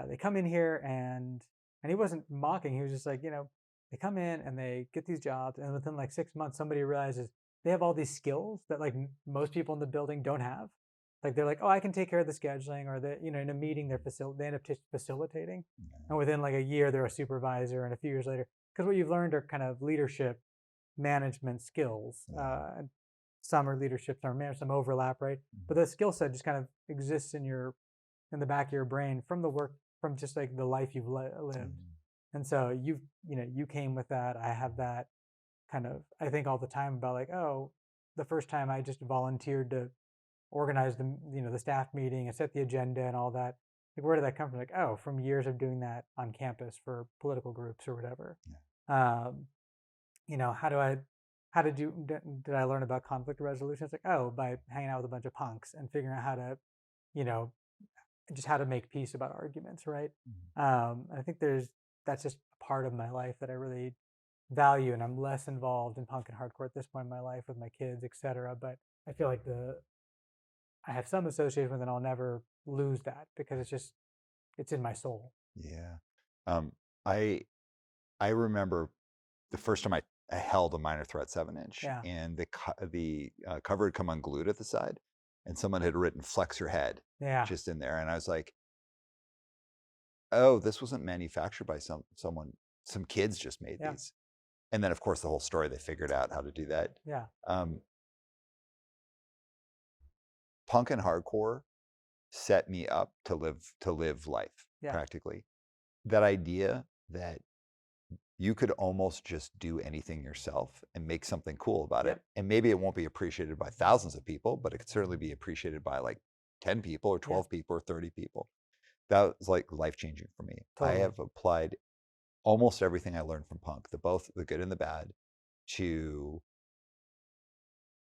They come in here and he wasn't mocking. He was just like, they come in and they get these jobs, and within like 6 months, somebody realizes they have all these skills that like most people in the building don't have. Like they're like, oh, I can take care of the scheduling, or in a meeting they end up just facilitating, and within like a year they're a supervisor, and a few years later, because what you've learned are kind of leadership management skills. And some are leadership, some are management, some overlap, right? But the skill set just kind of exists in the back of your brain from the work, from just like the life you've lived. And so you came with that. I have that kind of, I think all the time about like, oh, the first time I just volunteered to organize the staff meeting and set the agenda and all that. Like, where did that come from? Like, oh, from years of doing that on campus for political groups or whatever. Yeah. Um, how do I how to do, did I learn about conflict resolution? It's like, oh, by hanging out with a bunch of punks and figuring out how to, you know, just how to make peace about arguments, right? Mhm. I think that's just a part of my life that I really value, and I'm less involved in punk and hardcore at this point in my life with my kids, etc. But I feel like I have some association with it, and I'll never lose that because it's in my soul. Yeah. Um, I I remember the first time I held a Minor Threat 7 inch, Yeah, and the cover had come unglued at the side, and someone had written "Flex your head" yeah, just in there, and I was like, "Oh, this wasn't manufactured by someone. Some kids just made yeah, these." And then, of course, the whole story, they figured out how to do that. yeah, Um, Punk and hardcore set me up to live life yeah, practically. That idea that you could almost just do anything yourself and make something cool about yep, it. And maybe it won't be appreciated by thousands of people, but it could certainly be appreciated by like 10 people or yep, 12 people or 30 people. That was like life changing for me. I totally. have applied almost everything I learned from punk, the good and the bad, to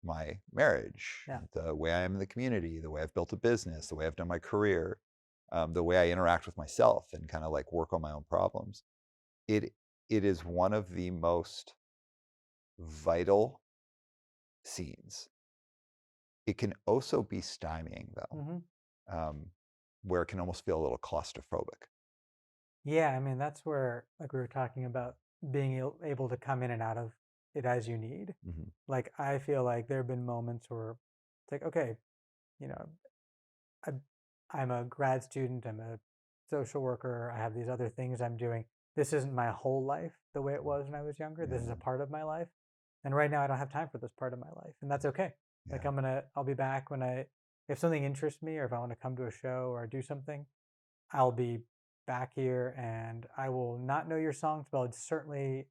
my marriage, Yeah, the way I am in the community, the way I've built a business, the way I've done my career, the way I interact with myself and kind of like work on my own problems. It it is one of the most vital scenes. It can also be stymieing though, hmm, um, where it can almost feel a little claustrophobic. yeah. I mean, that's where, like we were talking about, being able to come in and out of it as you need. Hmm. Like I feel like there have been moments where it's like, okay, you know, I, I'm a grad student, I'm a social worker, I have these other things I'm doing. This isn't my whole life the way it was when I was younger. This is a Yeah, part of my life. And right now I don't have time for this part of my life. And that's okay. Like yeah, I'll be back if something interests me or if I want to come to a show or do something, I'll be back here and I will not know your songs, but I'll certainly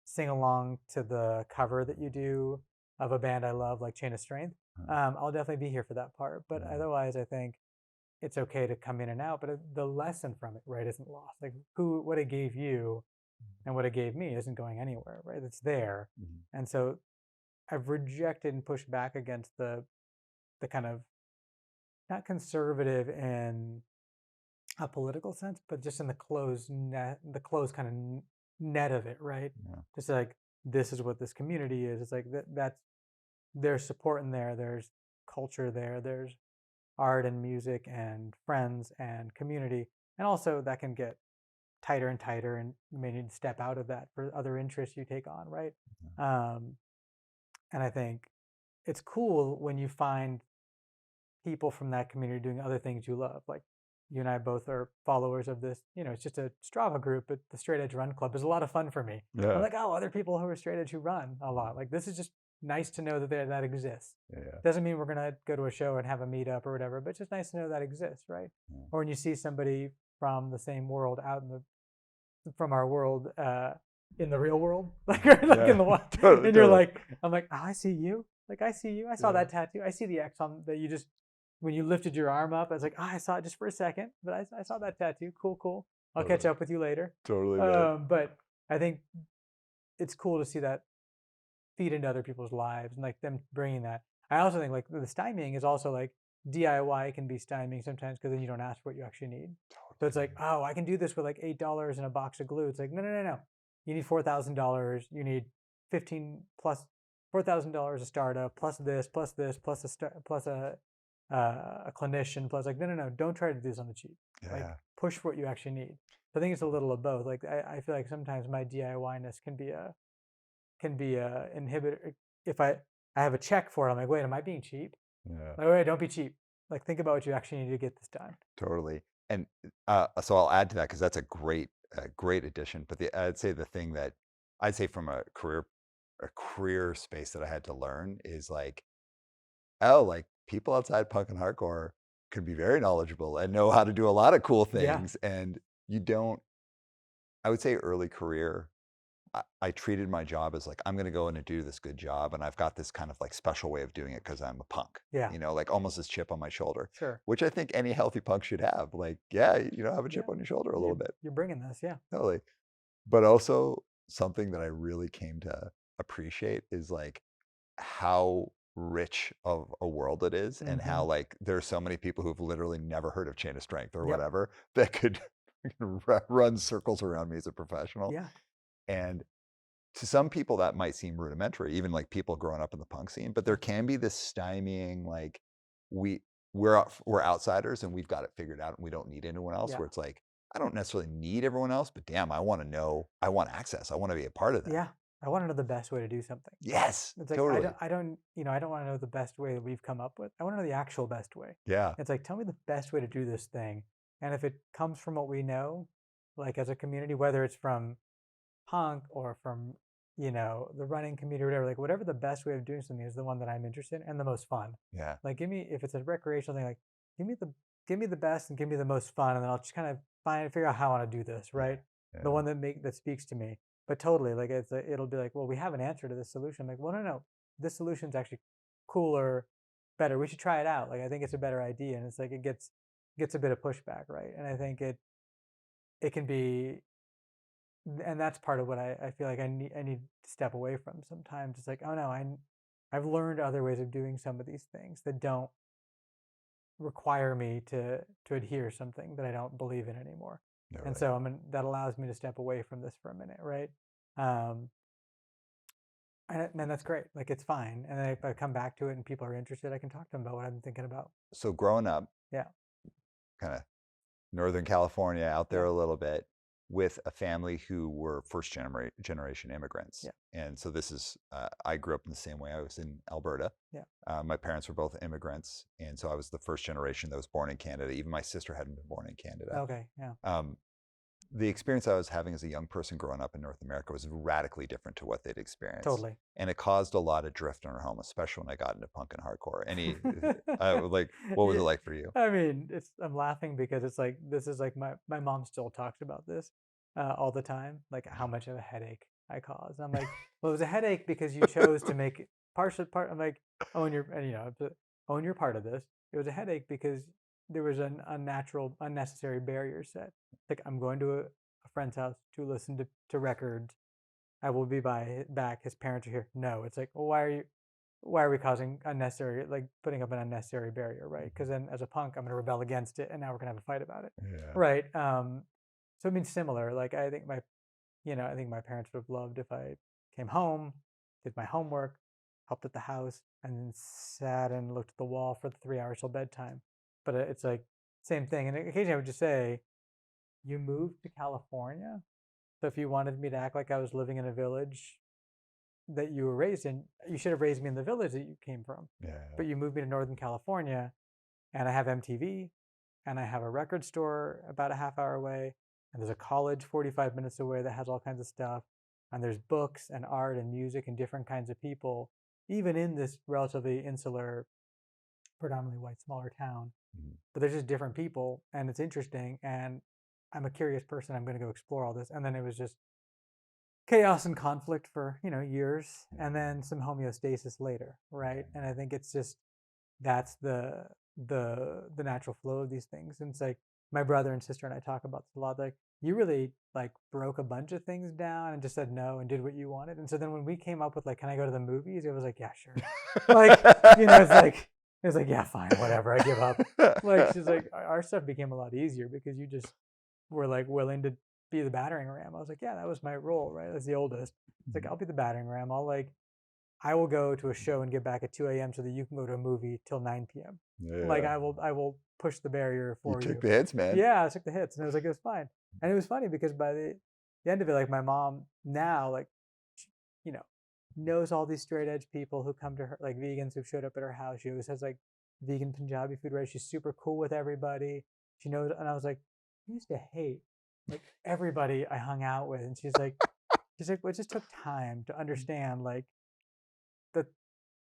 sing along to the cover that you do of a band I love, like Chain of Strength. I'll definitely be here for that part. But yeah, otherwise, I think it's okay to come in and out. But the lesson from it, right, isn't lost. Like what it gave you and what it gave me isn't going anywhere, right? It's there. mhm, And so I've rejected and pushed back against the kind of not conservative in a political sense, but just in the closed net, the closed kind of net of it, right? yeah, Just like this is what this community is. It's like that's there's support in there. There's culture there. There's art and music and friends and community, and also that can get tighter and tighter, and you may need to step out of that for other interests you take on, right? Um, and I think it's cool when you find people from that community doing other things you love. Like you and I both are followers of this, it's just a Strava group, but the Straight Edge Run Club is a lot of fun for me. I'm yeah, like, oh, other people who are straight edge who run a lot. Like this is just nice to know that that exists. yeah, Doesn't mean we're gonna go to a show and have a meetup or whatever, but it's just nice to know that exists, right? yeah, Or when you see somebody from the same world out in the from our world in the real world, like like in yeah, the wild, totally, and you're totally. like, I'm like, oh, I see you. Like I see you. I saw Yeah, that tattoo. I see the X on that you just when you lifted your arm up. I was like, oh, I saw it just for a second, but I saw that tattoo. Cool, cool. I'll catch totally, up with you later. totally, man. But I think it's cool to see that feed into other people's lives and like them bringing that. I also think like the stymieing is also like DIY can be stymieing sometimes because then you don't ask for what you actually need. So it's like, Totally. oh, I can do this with like $8 and a box of glue. It's like, no, no, no, no. You need $4,000. You need 15 plus $4,000 a startup plus this plus a clinician plus like no no no don't try to do this on the cheap. Like Yeah, push for what you actually need. So I think it's a little of both. Like I feel like sometimes my DIY ness can be a inhibitor. If I have a check for it, I'm like, wait, am I being cheap? yeah. Like, wait, don't be cheap. Like, think about what you actually need to get this done. Totally. And so I'll add to that because that's a great addition. But I'd say the thing that I'd say from a career space that I had to learn is like, oh, like people outside punk and hardcore can be very knowledgeable and know how to do a lot of cool Yeah, things. And you don't, I would say early career, I treated my job as like, I'm going to go in and do this good job. And I've got this kind of like special way of doing it because I'm a punk, yeah, like almost this chip on my shoulder, sure, which I think any healthy punk should have. Like, yeah, have a chip yeah. on your shoulder a little You bit. you're bringing this, yeah, Totally. But also something that I really came to appreciate is like how rich of a world it is, and how Hmm. like there's so many people who've literally never heard of chain of strength or Yep. whatever that could run circles around me as a professional. Yeah. And to some people that might seem rudimentary, even like people growing up in the punk scene, but there Yeah. can be this stymieing, like we we're outsiders and we've got it figured out and we don't need anyone else. Yeah. Where it's like I don't necessarily need everyone else, but damn, I want to know, I want access, I want to be a part of that. Yeah. I want to know the best way to do something. Yes, It's like totally. I don't want to know the best way that we've come up with. I want to know the actual best way. Yeah, It's like, tell me the best way to do this thing. And if it comes from what we know, like as a community, whether it's from punk or from, the running community or whatever, like whatever the best way of doing something is the one that I'm interested in and the most fun. yeah, Like give me, if it's a recreational thing, like give me the give me the best and give me the most fun, and then I'll just kind of figure out how I want to do this, yeah, right? The yeah, one that speaks to me. But totally, like it'll be like, well, we have an answer to this solution. I'm like, well, no, no, this solution's actually cooler, better. We should try it out. Like I think it's a better idea, and it's like it gets a bit of pushback, right? And I think it can be, and that's part of what I feel like I need to step away from sometimes. It's like, oh no, I've learned other ways of doing some of these things that don't require me to adhere something that I don't believe in anymore. And totally. so that allows me to step away from this for a minute, right? Um, and that's great. Like it's fine. And then if I come back to it and people are interested, I can talk to them about what I'm thinking about. So growing up, Yeah, kind of Northern California, out there yeah, a little bit, with a family who were first generation immigrants. yeah, And so this is, I grew up in the same way. I was in Alberta. yeah. My parents were both immigrants. And so I was the first generation that was born in Canada. Even my sister hadn't been born in Canada. Okay, yeah, Um, the experience I was having as a young person growing up in North America was radically different to what they'd experienced. totally. And it caused a lot of drift in our home, especially when I got into punk and hardcore. Like, what was it Yeah, like for you? I mean, I'm laughing because it's like this is like my mom still talks about this all the time, like how much of a headache I caused. I'm like, well, it was a headache because you chose to make it partial part. I'm like, own your, and own your part of this. It was a headache because there was an unnatural, unnecessary barrier set. Like I'm going to a friend's house to listen to records. I will be back. His parents are here. No, it's like, well, why are we causing unnecessary, like putting up an unnecessary barrier, right? Because then as a punk, I'm going to rebel against it, and now we're going to have a fight about it, Yeah. right? So I mean, similar. Like I think my parents would have loved if I came home, did my homework, helped at the house, and then sat and looked at the wall for the 3 hours till bedtime. But it's like same thing. And occasionally I would just say, "You moved to California, so if you wanted me to act like I was living in a village that you were raised in, you should have raised me in the village that you came from. Yeah. But you moved me to Northern California, and I have MTV, and I have a record store about a half hour away, and there's a college 45 minutes away that has all kinds of stuff, and there's books and art and music and different kinds of people, even in this relatively insular, predominantly white, smaller town. Mhm. But there's just different people, and it's interesting, and I'm a curious person. I'm going to go explore all this. And then it was just chaos and conflict for years, and Yeah. then some homeostasis later, right? Yeah. And I think it's just that's the natural flow of these things. And it's like my brother and sister and I talk about this a lot. Like you really like broke a bunch of things down and just said no and did what you wanted. And so then when we came up with like, can I go to the movies? It was like, yeah, sure. Like it's like yeah, fine, whatever. I give up. Like she's like, our stuff became a lot easier because you just were like willing to be the battering ram. I was like, yeah, that was my role, right? As the oldest. It's like, I'll be the battering ram. I will go to a show and get back at 2 a.m. so that you can go to a movie till 9 p.m. Like Yeah. I will push the barrier You for took you. the hits, man. Yeah, I took the hits, and it was like it was fine. And it was funny because by the end of it, like my mom now, like you know, knows all these straight edge people who come to her, like vegans who showed up at her house. She always has like vegan Punjabi food, right? She's super cool with everybody. She knows, and I was like, I used to hate like everybody I hung out with, and she's like, well, it just took time to understand like that.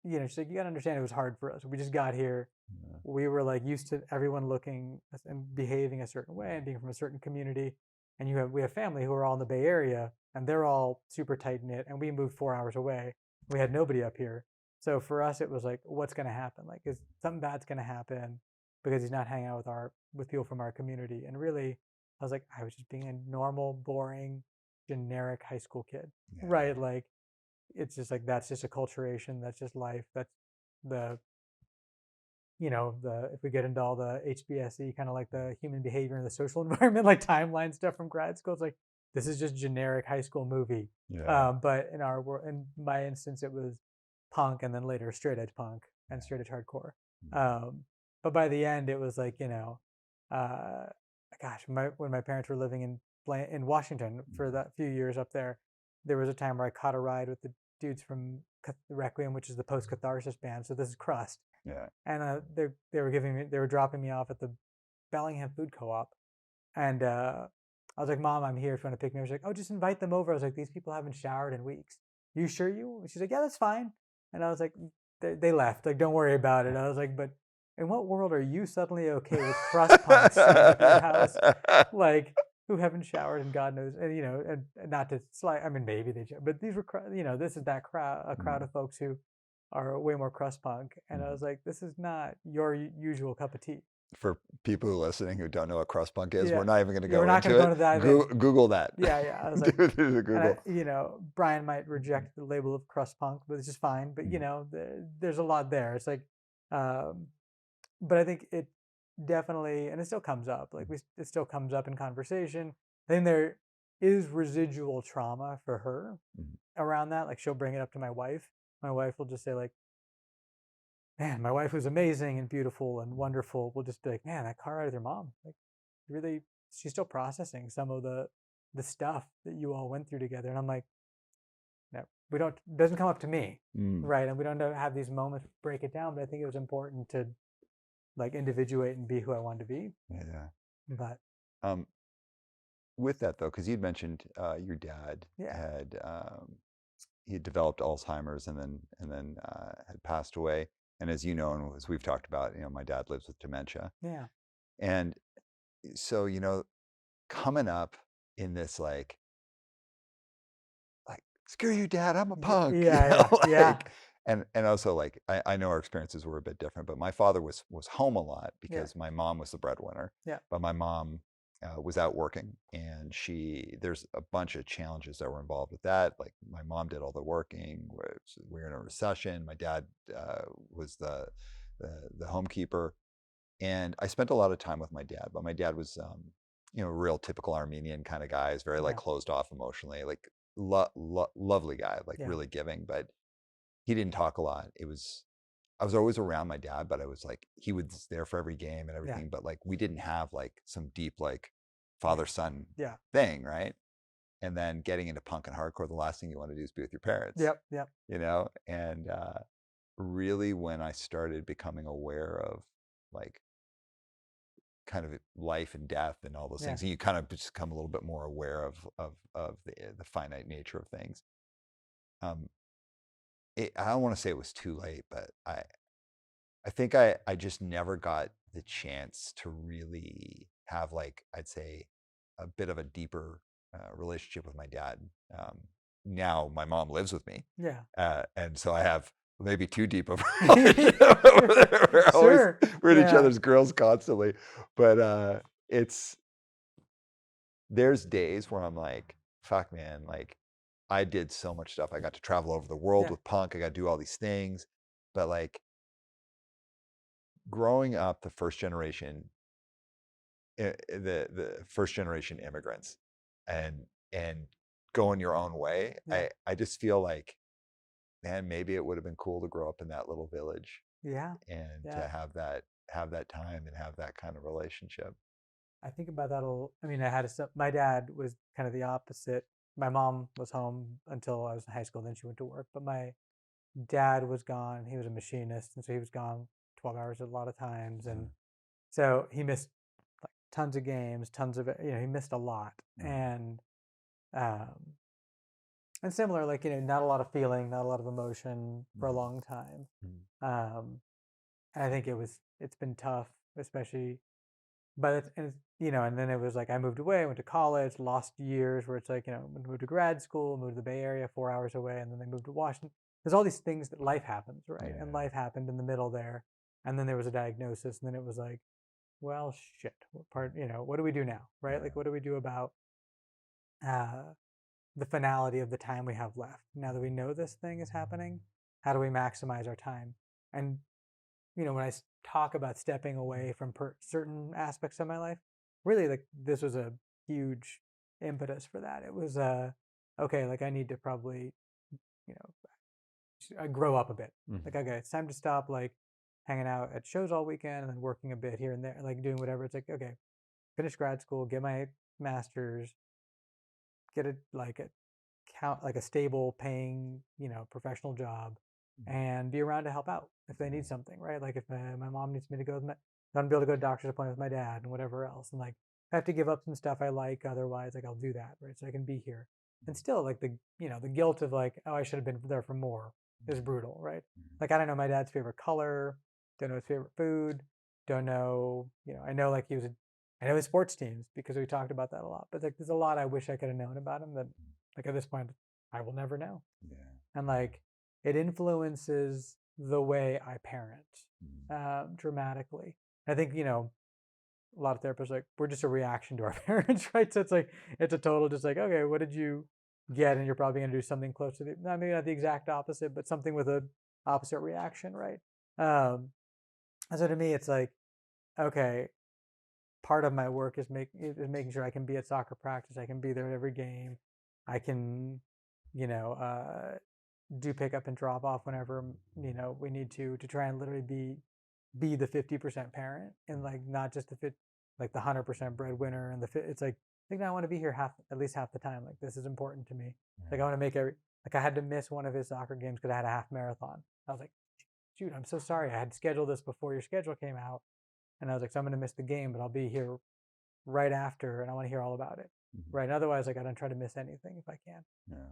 She's like, you gotta understand it was hard for us. We just got here. Yeah. We were like used to everyone looking and behaving a certain way and being from a certain community. And we have family who are all in the Bay Area and they're all super tight knit. And we moved 4 hours away. We had nobody up here. So for us, it was like, what's gonna happen? Like, is something bad's gonna happen because he's not hanging out with people from our community? And really, I was like, I was just being a normal, boring, generic high school kid, Yeah. right? Like it's just like that's just acculturation, that's just life, that's the the if we get into all the HBSE kind of like the human behavior and the social environment like timeline stuff from grad school, it's like this is just generic high school movie. Yeah. But in my instance, it was punk and then later straight edge punk and straight edge hardcore. Um, but by the end, it was like uh, gosh, when my parents were living in Washington for that few years up there was a time where I caught a ride with the dudes from Requiem, which is the post catharsis band. So this is Crust, Yeah. and they were dropping me off at the Bellingham Food Co-op, and I was like, "Mom, I'm here if you want to pick me up." She's like, "Oh, just invite them over." I was like, "These people haven't showered in weeks. You sure you?" She's like, "Yeah, that's fine." And I was like, "They left. Like, don't worry about it." I was like, "But in what world are you suddenly okay with crust punks showing up at your house, like who haven't showered and God knows, and and not to slight. I mean, maybe they, but these were, this is that crowd, a crowd Mm, of folks who are way more crust punk, and I mm. was like, this is not your usual cup of tea. For people who are listening who don't know what crust punk is, we're Yeah, not even going to yeah, we're go not going into to go it. into dive in. Google that. Yeah, yeah. I was like, Do the and I, Google. Brian might reject the label of crust punk, but it's just fine. But Mm, there's a lot there. It's like, um, but I think it definitely, and it still comes up. Like it still comes up in conversation. I think there is residual trauma for her mm, around that. Like she'll bring it up to my wife. My wife will just say like, "Man, my wife was amazing and beautiful and wonderful." We'll just be like, "Man, that car ride with your mom, like really, she's still processing some of the stuff that you all went through together." And I'm like, no, we don't. It doesn't come up to me, mm. right? And we don't have these moments break it down. But I think it was important to like individuate and be who I wanted to be. Yeah. But Um, with that though, because you'd mentioned your dad yeah, he had developed Alzheimer's and then had passed away. And as you know, and as we've talked about, my dad lives with dementia, yeah, and so coming up in this like screw you dad, I'm a punk, yeah, yeah, like and also like I know our experiences were a bit different, but my father was home a lot yeah, because my mom was the breadwinner, yeah, but my mom was out working, and there's a bunch of challenges that were involved with that. Like my mom did all the working, we were in a recession, my dad was the homekeeper, and I spent a lot of time with my dad, but my dad was, a real typical Armenian kind of guy. He's very like yeah, closed off emotionally, like lovely guy, like yeah, really giving, but he didn't talk a lot. I was always around my dad, but I was like, he was there for every game and yeah, everything, but like we didn't have like some deep like yeah, father son yeah, thing, right? And then getting into punk and hardcore, the last thing you want to do is be with your parents, yep, yep, and really when I started becoming aware of like kind of life and death and all those yeah, things, and you kind of just become a little bit more aware of the finite nature of things. Um, I don't want to say it was too late, but I think I just never got the chance to really have like I'd say a bit of a deeper relationship with my dad. Um, Now my mom lives with me, yeah. and so I have maybe too deep of a relationship over there. Sure, We're at each yeah, other's girls constantly, but it's there's days where I'm like, fuck, man, like I did so much stuff. I got to travel over the world yeah, with punk. I got to do all these things. But like growing up, the first generation immigrants and going your own way, yeah, I just feel like, man, maybe it would have been cool to grow up in that little village yeah, and to yeah. have that time and have that kind of relationship. I think about that a little. I mean, I had my dad was kind of the opposite. My mom was home until I was in high school, then she went to work. But my dad was gone. He was a machinist, and so he was gone 12 hours a lot of times, and so he missed like tons of games, tons of he missed a lot, um, and similar, like not a lot of feeling, not a lot of emotion for a long time. Um, and I think it's been tough, especially but and then it was like I moved away, went to college, lost years where it's like moved to grad school, moved to the Bay Area 4 hours away, and then they moved to Washington. There's all these things that life happens, right? And Yeah. life happened in the middle there, and then there was a diagnosis, and then it was like, well, shit, what part, what do we do now, right? Yeah. Like, what do we do about uh, the finality of the time we have left. Now that we know this thing is happening, how do we maximize our time? And when I talk about stepping away from certain aspects of my life, really, like, this was a huge impetus for that. It was okay, like, I need to probably, you grow up a bit. Like, Mhm. okay, it's time to stop, like, hanging out at shows all weekend and then working a bit here and there, like doing whatever. It's like, okay, finish grad school, get my master's, get a count like a stable paying, professional job, and be around to help out if they need something, right? Like, if my mom needs me to go, I'm gonna be able to go to doctor's appointment with my dad and whatever else. And, like, I have to give up some stuff I like, otherwise, like, I'll do that, right? So I can be here. And still, like, the guilt of, like, oh, I should have been there for more is brutal, right? Like, I don't know my dad's favorite color, don't know his favorite food, don't know, I know, like, I know his sports teams because we talked about that a lot. But, like, there's a lot I wish I could have known about him that, like, at this point, I will never know. Yeah. And, like, it influences the way I parent Mhm. dramatically. I think, a lot of therapists are like, we're just a reaction to our parents, right? So it's like, it's a total just like, okay, what did you get? And you're probably going to do something close to maybe not the exact opposite, but something with a opposite reaction, right? And so to me, it's like, okay, part of my work is making sure I can be at soccer practice. I can be there at every game. I can, you know, uh, do pick up and drop off whenever we need to try and literally be the 50% parent, and, like, not just like the 100% breadwinner and it's like, I think I want to be here at least half the time. Like, this is important to me. Like, I want to make every like, I had to miss one of his soccer games because I had a half marathon. I was like, shoot, I'm so sorry. I had scheduled this before your schedule came out, and I was like, so I'm going to miss the game, but I'll be here right after, and I want to hear all about it. Mhm. Right. And otherwise, like, I don't try to miss anything if I can.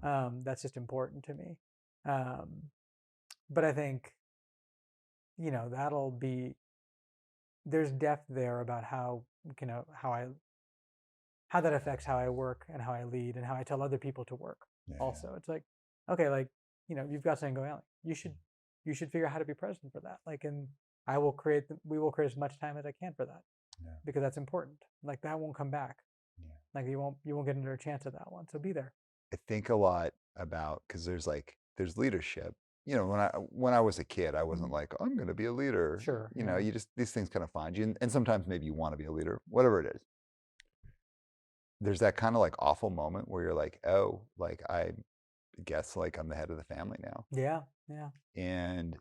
Yeah. That's just important to me. Um, but I think, that'll be, there's depth there about how, how that affects how I work and how I lead and how I tell other people to work. Yeah. Yeah. Also, it's like, okay, like, you've got something going on. Like, you should figure out how to be present for that. Like, and we will create as much time as I can for that, Yeah. because that's important. Like, that won't come back. Yeah. Like, you won't get another chance at that one. So be there. I think a lot about because there's leadership. When I was a kid, I wasn't Mhm. like, I'm going to be a leader. Sure. Yeah. You just these things kind of find you, and sometimes maybe you want to be a leader, whatever it is. There's that kind of like awful moment where you're like, oh, like I guess like I'm the head of the family now, Yeah. Yeah. and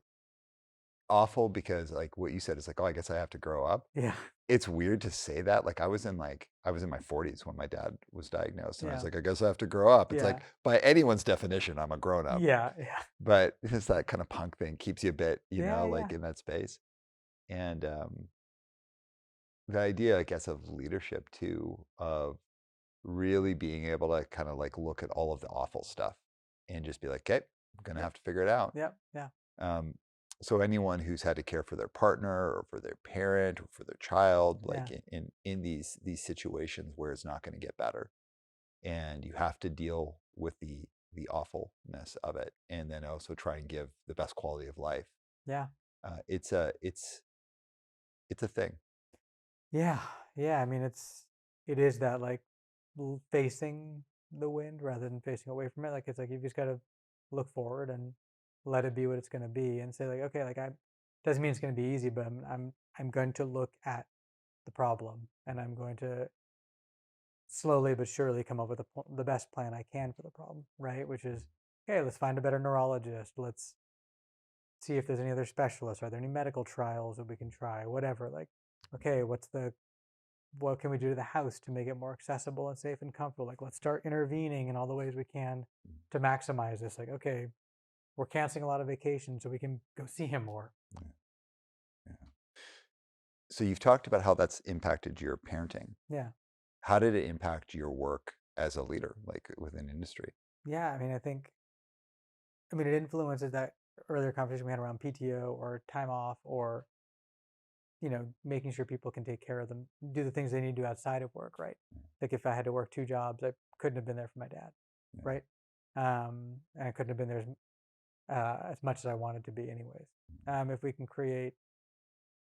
awful because like what you said is like, oh, I guess I have to grow up. Yeah. It's weird to say that. Like I was in my 40s when my dad was diagnosed, and I was Yeah. like, I guess I have to grow up. It's Yeah. like by anyone's definition, I'm a grown up. Yeah. Yeah. But it's that kind of punk thing keeps you a bit, Yeah. Yeah. like in that space. And the idea, I guess, of leadership too, of really being able to kind of like look at all of the awful stuff and just be like, okay, I'm gonna Yep. have to figure it out. Yep. Yeah. Um, so anyone who's had to care for their partner or for their parent or for their child, Yeah. like in these situations where it's not going to get better, and you have to deal with the awfulness of it, and then also try and give the best quality of life. Yeah. It's a thing. Yeah. Yeah. I mean, it is that, like, facing the wind rather than facing away from it. Like, it's like you just got to look forward and let it be what it's going to be, and say, like, okay, like, I doesn't mean it's going to be easy, but I'm going to look at the problem, and I'm going to slowly but surely come up with the best plan I can for the problem, right? Which is, okay, let's find a better neurologist. Let's see if there's any other specialists. Are there any medical trials that we can try? Whatever. Like, okay, what can we do to the house to make it more accessible and safe and comfortable? Like, let's start intervening in all the ways we can to maximize this. Like, okay, we're canceling a lot of vacations so we can go see him more. Yeah, yeah. So you've talked about how that's impacted your parenting. Yeah. How did it impact your work as a leader, like within industry? Yeah. I mean, it influences that earlier conversation we had around PTO or time off, or, making sure people can take care of them, do the things they need to do outside of work, right? Like, if I had to work two jobs, I couldn't have been there for my dad, Yeah. right? And I couldn't have been there as much as I wanted to be, anyways. If we can create,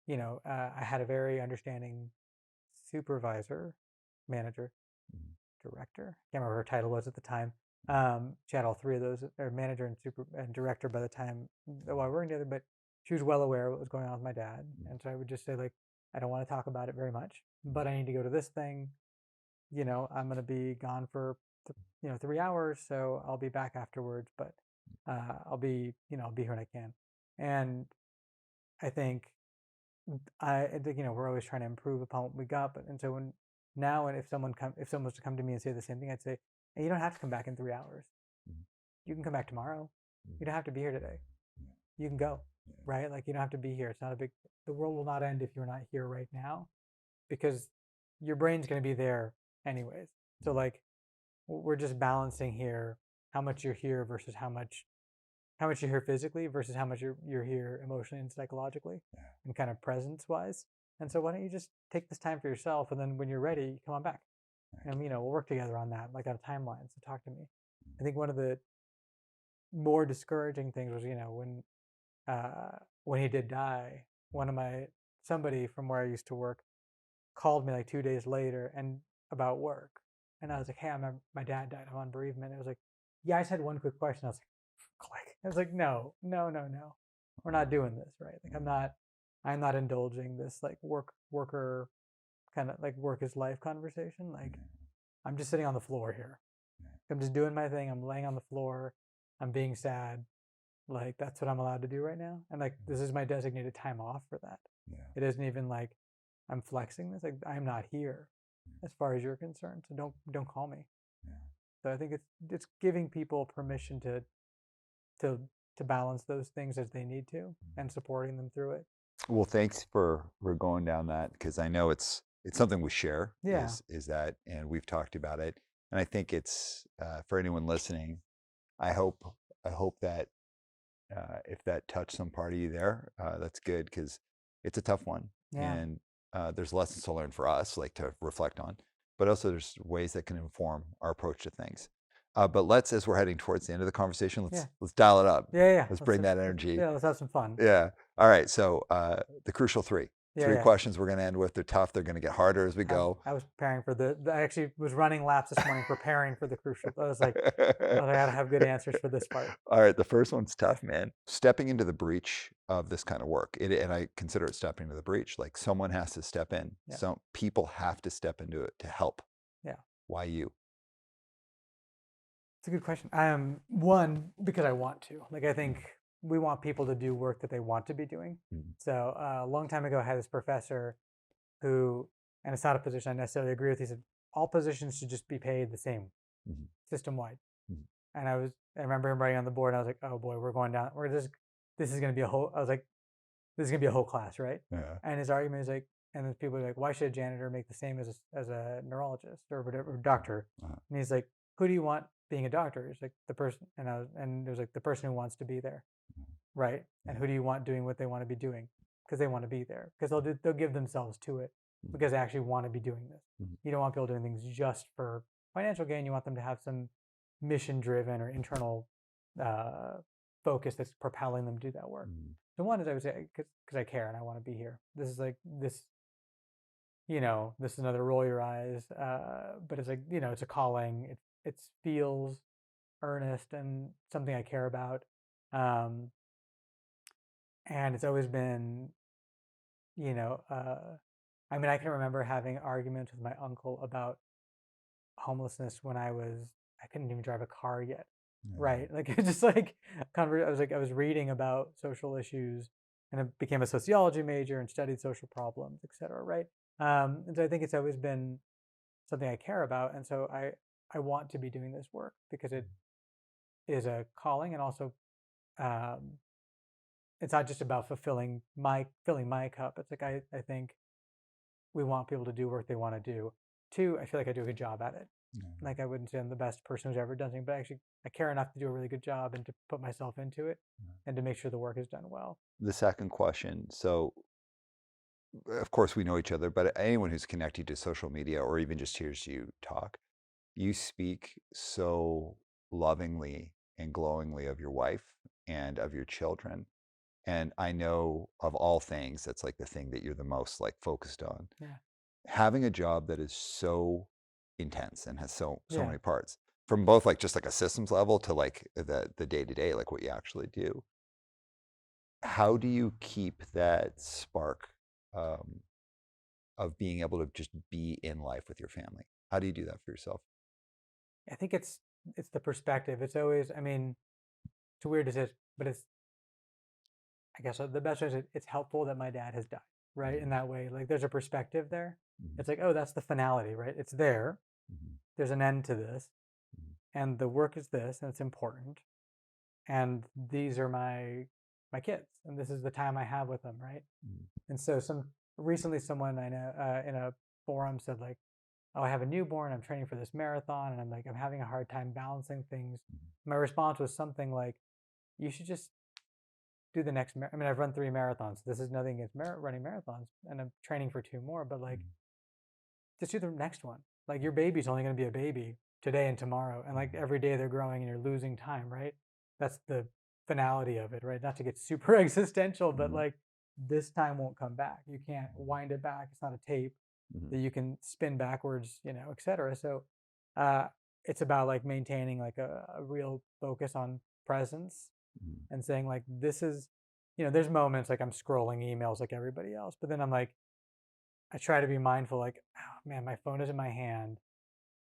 I had a very understanding supervisor, manager, Mhm. director. Can't remember what her title was at the time. She had all three of those, or manager and super and director by the time that while we were working together, but she was well aware of what was going on with my dad. And so I would just say, like, I don't want to talk about it very much, but I need to go to this thing. I'm going to be gone for 3 hours, so I'll be back afterwards, but I'll be here when I can. And I think we're always trying to improve upon what we got, but and so when now and if someone was to come to me and say the same thing, I'd say, hey, you don't have to come back in 3 hours. You can come back tomorrow. You don't have to be here today. You can go, right? Like, you don't have to be here. It's not a big. The world will not end if you're not here right now, because your brain's going to be there anyways. So, like, we're just balancing here how much you're here versus how much you're here physically versus how much you're here emotionally and psychologically and kind of presence wise. And so why don't you just take this time for yourself, and then when you're ready, come on back, and we'll work together on that, like on a timeline. So talk to me. I think one of the more discouraging things was when he did die, somebody from where I used to work called me like 2 days later and about work, and I was like, hey, my dad died. I'm on bereavement. It was like, yeah, I just had one quick question. I was like, click. I was like, no, we're not doing this, right? Like, I'm not indulging this like worker kind of like work is life conversation. Like, I'm just sitting on the floor here. I'm just doing my thing. I'm laying on the floor. I'm being sad. Like, that's what I'm allowed to do right now. And like, this is my designated time off for that. It isn't even like I'm flexing this. Like, I'm not here as far as you're concerned. So don't call me. So I think it's giving people permission to balance those things as they need to and supporting them through it. Well, thanks for going down that, because I know it's something we share. Yeah. Is that, and we've talked about it, and I think it's for anyone listening. I hope that if that touched some part of you there, that's good, because it's a tough one, Yeah. and there's lessons to learn for us, like to reflect on, but also there's ways that can inform our approach to things. But as we're heading towards the end of the conversation, let's dial it up. Yeah. Let's bring that energy. Yeah, let's have some fun. Yeah. All right. So the crucial three Yeah. questions we're going to end with. They're tough. They're going to get harder as we go. I was preparing for I actually was running laps this morning preparing for the crucial. I was like, oh, I gotta have good answers for this part. All right. The first one's tough, man. Stepping into the breach of this kind of work. And I consider it stepping into the breach. Like, someone has to step in. Yeah. Some people have to step into it to help. Yeah. Why you? It's a good question. One, because I want to. Like, I think we want people to do work that they want to be doing. So a long time ago, I had this professor who, and it's not a position I necessarily agree with, he said, all positions should just be paid the same, system-wide. And I remember him writing on the board, and I was like, oh boy, this is going to be a whole, I was like, this is going to be a whole class, right? Yeah. And his argument is like, and then people are like, why should a janitor make the same as a neurologist or whatever, or doctor? And he's like, who do you want being a doctor? It's like the person, and it was like the person who wants to be there, right? And who do you want doing what they want to be doing? Because they want to be there, because they'll give themselves to it because they actually want to be doing this. You don't want people doing things just for financial gain. You want them to have some mission driven or internal focus that's propelling them to do that work. So one is, I would say, because I care and I want to be here. This is like this is another roll your eyes, but it's like, it's a calling. It feels earnest and something I care about. And it's always been, I can remember having arguments with my uncle about homelessness when I couldn't even drive a car yet. Right. Like, it's just like, I was reading about social issues, and I became a sociology major and studied social problems, et cetera. Right. And so I think it's always been something I care about. And so I want to be doing this work because it is a calling, and also it's not just about filling my cup. It's like, I think we want people to do work they want to do. Two, I feel like I do a good job at it. Like, I wouldn't say I'm the best person who's ever done something, but actually I care enough to do a really good job and to put myself into it and to make sure the work is done well. The second question. So, of course, we know each other, but anyone who's connected to social media or even just hears you talk, you speak so lovingly and glowingly of your wife and of your children. And I know, of all things, that's like the thing that you're the most like focused on. Yeah. Having a job that is so intense and has so many parts. from both like just like a systems level to like the day to day, like what you actually do. How do you keep that spark um, of being able to just be in life with your family? How do you do that for yourself? I think it's the perspective. It's always, I mean, it's weird to say, but it's, I guess the best way is it's helpful that my dad has died, right? In Mhm, that way, like there's a perspective there. mhm, It's like, oh, that's the finality, right? It's there. mhm, There's an end to this, mhm, and the work is this, and it's important. And these are my kids, and this is the time I have with them, right? mhm, And so recently someone I know in a forum said like, oh, I have a newborn, I'm training for this marathon, and I'm like, I'm having a hard time balancing things. My response was something like, you should just do the next. I mean, I've run 3 marathons. This is nothing against running marathons, and I'm training for 2 more. But like, mhm, just do the next one. Like your baby's only going to be a baby today and tomorrow, and like mhm, every day they're growing, and you're losing time, right? That's the finality of it, right? Not to get super existential, but mhm, like this time won't come back. You can't wind it back. It's not a tape mhm, that you can spin backwards, etc. So uh, it's about like maintaining like a real focus on presence mhm, and saying like this is, there's moments like I'm scrolling emails like everybody else, but then I'm like I try to be mindful like, oh man, my phone is in my hand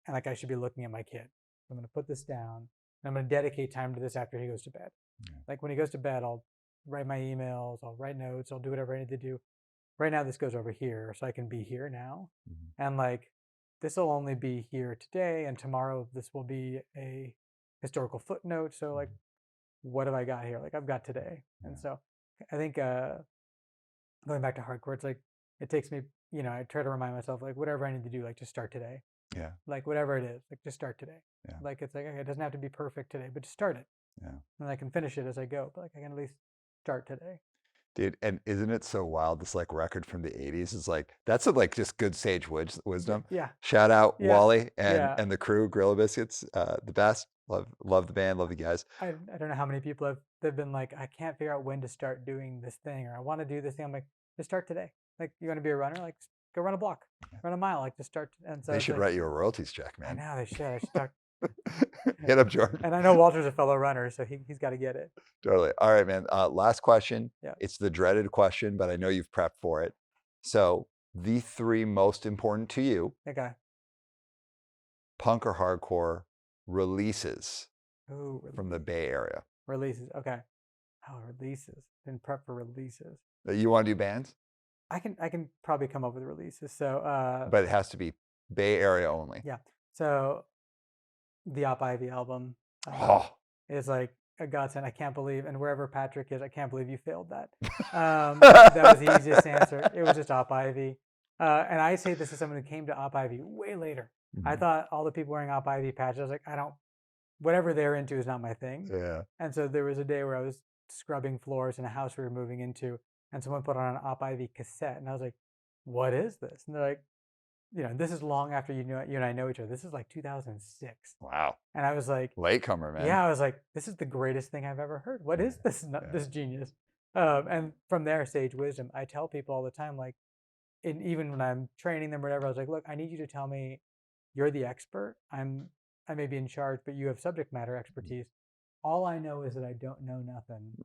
and like I should be looking at my kid. I'm going to put this down and I'm going to dedicate time to this after he goes to bed. yeah, Like when he goes to bed, I'll write my emails, I'll write notes, I'll do whatever I need to do. Right now this goes over here so I can be here now. mhm, And like this will only be here today and tomorrow this will be a historical footnote. So like mhm, what have I got here? Like I've got today. And yeah, so I think going back to hardcore, it's like it takes me, I try to remind myself like whatever I need to do, like just start today. yeah, Like whatever it is, like just start today. yeah, Like it's like okay, it doesn't have to be perfect today, but just start it. yeah. And I can finish it as I go. But like I can at least start today. Dude, and isn't it so wild? This like record from the '80s is like that's a, like just good sage wisdom. Yeah. Shout out Yeah. Wally Yeah. and the crew, Gorilla Biscuits, the best. Love the band, love you guys. I don't know how many people they've been like, I can't figure out when to start doing this thing or I want to do this thing. I'm like, just start today. Like you want to be a runner, like go run a block, run a mile, like just start. And so They it's should like, write you a royalties check, I man. know they should. I should talk. Hit up Jordan. And I know Walter's a fellow runner, so he's got to get it. Totally. All right, man. Last question. Yeah. It's the dreaded question, but I know you've prepped for it. So, the three most important to you, Okay. punk or hardcore releases Ooh, from the Bay Area. releases. Okay. Oh, releases. Didn't prep for releases. That you want to do bands, I can probably come up with releases. So but it has to be Bay Area only. yeah. So the Op Ivy album Oh, is like a godsend. I can't believe, and wherever Patrick is, I can't believe you failed that. mhm, That was the easiest answer. It was just Op Ivy. And I say this as someone who came to Op Ivy way later. I thought all the people wearing Op Ivy patches, I was like, I don't, whatever they're into is not my thing. yeah. And so there was a day where I was scrubbing floors in a house we were moving into, and someone put on an Op Ivy cassette, and I was like, "What is this?" And they're like, this is long after you and I know each other. This is like 2006, Wow. and I was like, Latecomer, man. "Yeah," I was like, "This is the greatest thing I've ever heard. What is this? Yeah. This genius?" And from there, sage wisdom. I tell people all the time, like, even when I'm training them or whatever, I was like, "Look, I need you to tell me you're the expert. I may be in charge, but you have subject matter expertise. All I know is that I don't know nothing,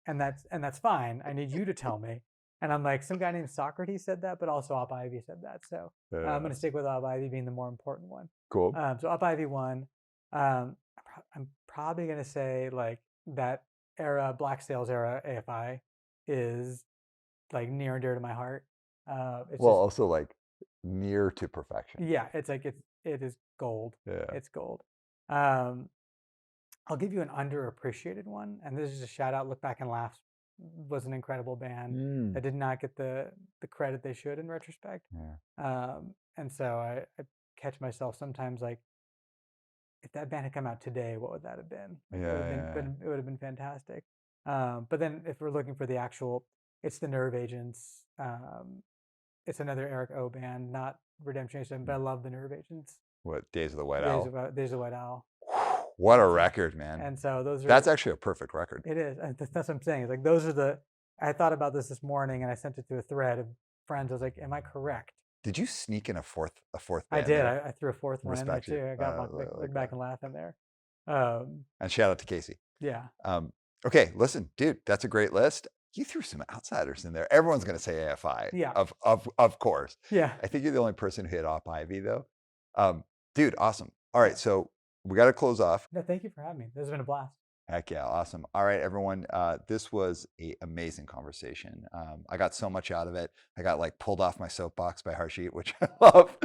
and that's fine. I need you to tell me." And I'm like, some guy named Socrates said that, but also Op Ivy said that. So I'm Yeah. going to stick with Op Ivy being the more important one. Cool. So Op Ivy one. I'm probably going to say like that era, Black Sails era AFI is like near and dear to my heart. It's Well, just also like near to perfection. yeah, it's like it is gold. Yeah. It's gold. Um, I'll give you an underappreciated one, and this is a shout out. Look Back and Laughs was an incredible band Mm. that did not get the credit they should in retrospect. Yeah. And so I catch myself sometimes like, if that band had come out today, what would that have been? Like it would have Yeah. it would have been fantastic. But then if we're looking for the actual, it's the Nerve Agents. It's another Eric O band, not Redemption 87, but I love the Nerve Agents. What Days of the White Owl? Days of White Owl. What a And so, record, man. and so those are That's actually a perfect record. it is. And that's what I'm saying. It's like those are the. I thought about this morning, and I sent it to a thread of friends. I was like, "Am I correct? Did you sneak in a fourth I band did. there? I threw a fourth one in there Respect you. too. I got my look Like back that. and laugh in there. Um, And shout out to Casey. yeah, Um, okay, listen, dude, that's a great list. You threw some outsiders in there. Everyone's going to say AFI, yeah, of course. yeah. I think you're the only person who hit Op Ivy though. Dude, awesome. All Yeah. right, so we got to close off. No, thank you for having me. This has been a blast. Heck yeah, awesome. All right, everyone. This was a amazing conversation. I got so much out of it. I got like pulled off my soapbox by Harjit, which I love.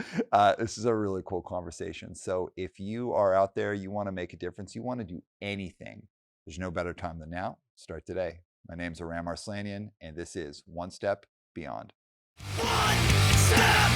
This is a really cool conversation. So if you are out there, you want to make a difference, you want to do anything, there's no better time than now. Start today. My name's Aram Arslanian, and this is One Step Beyond. One step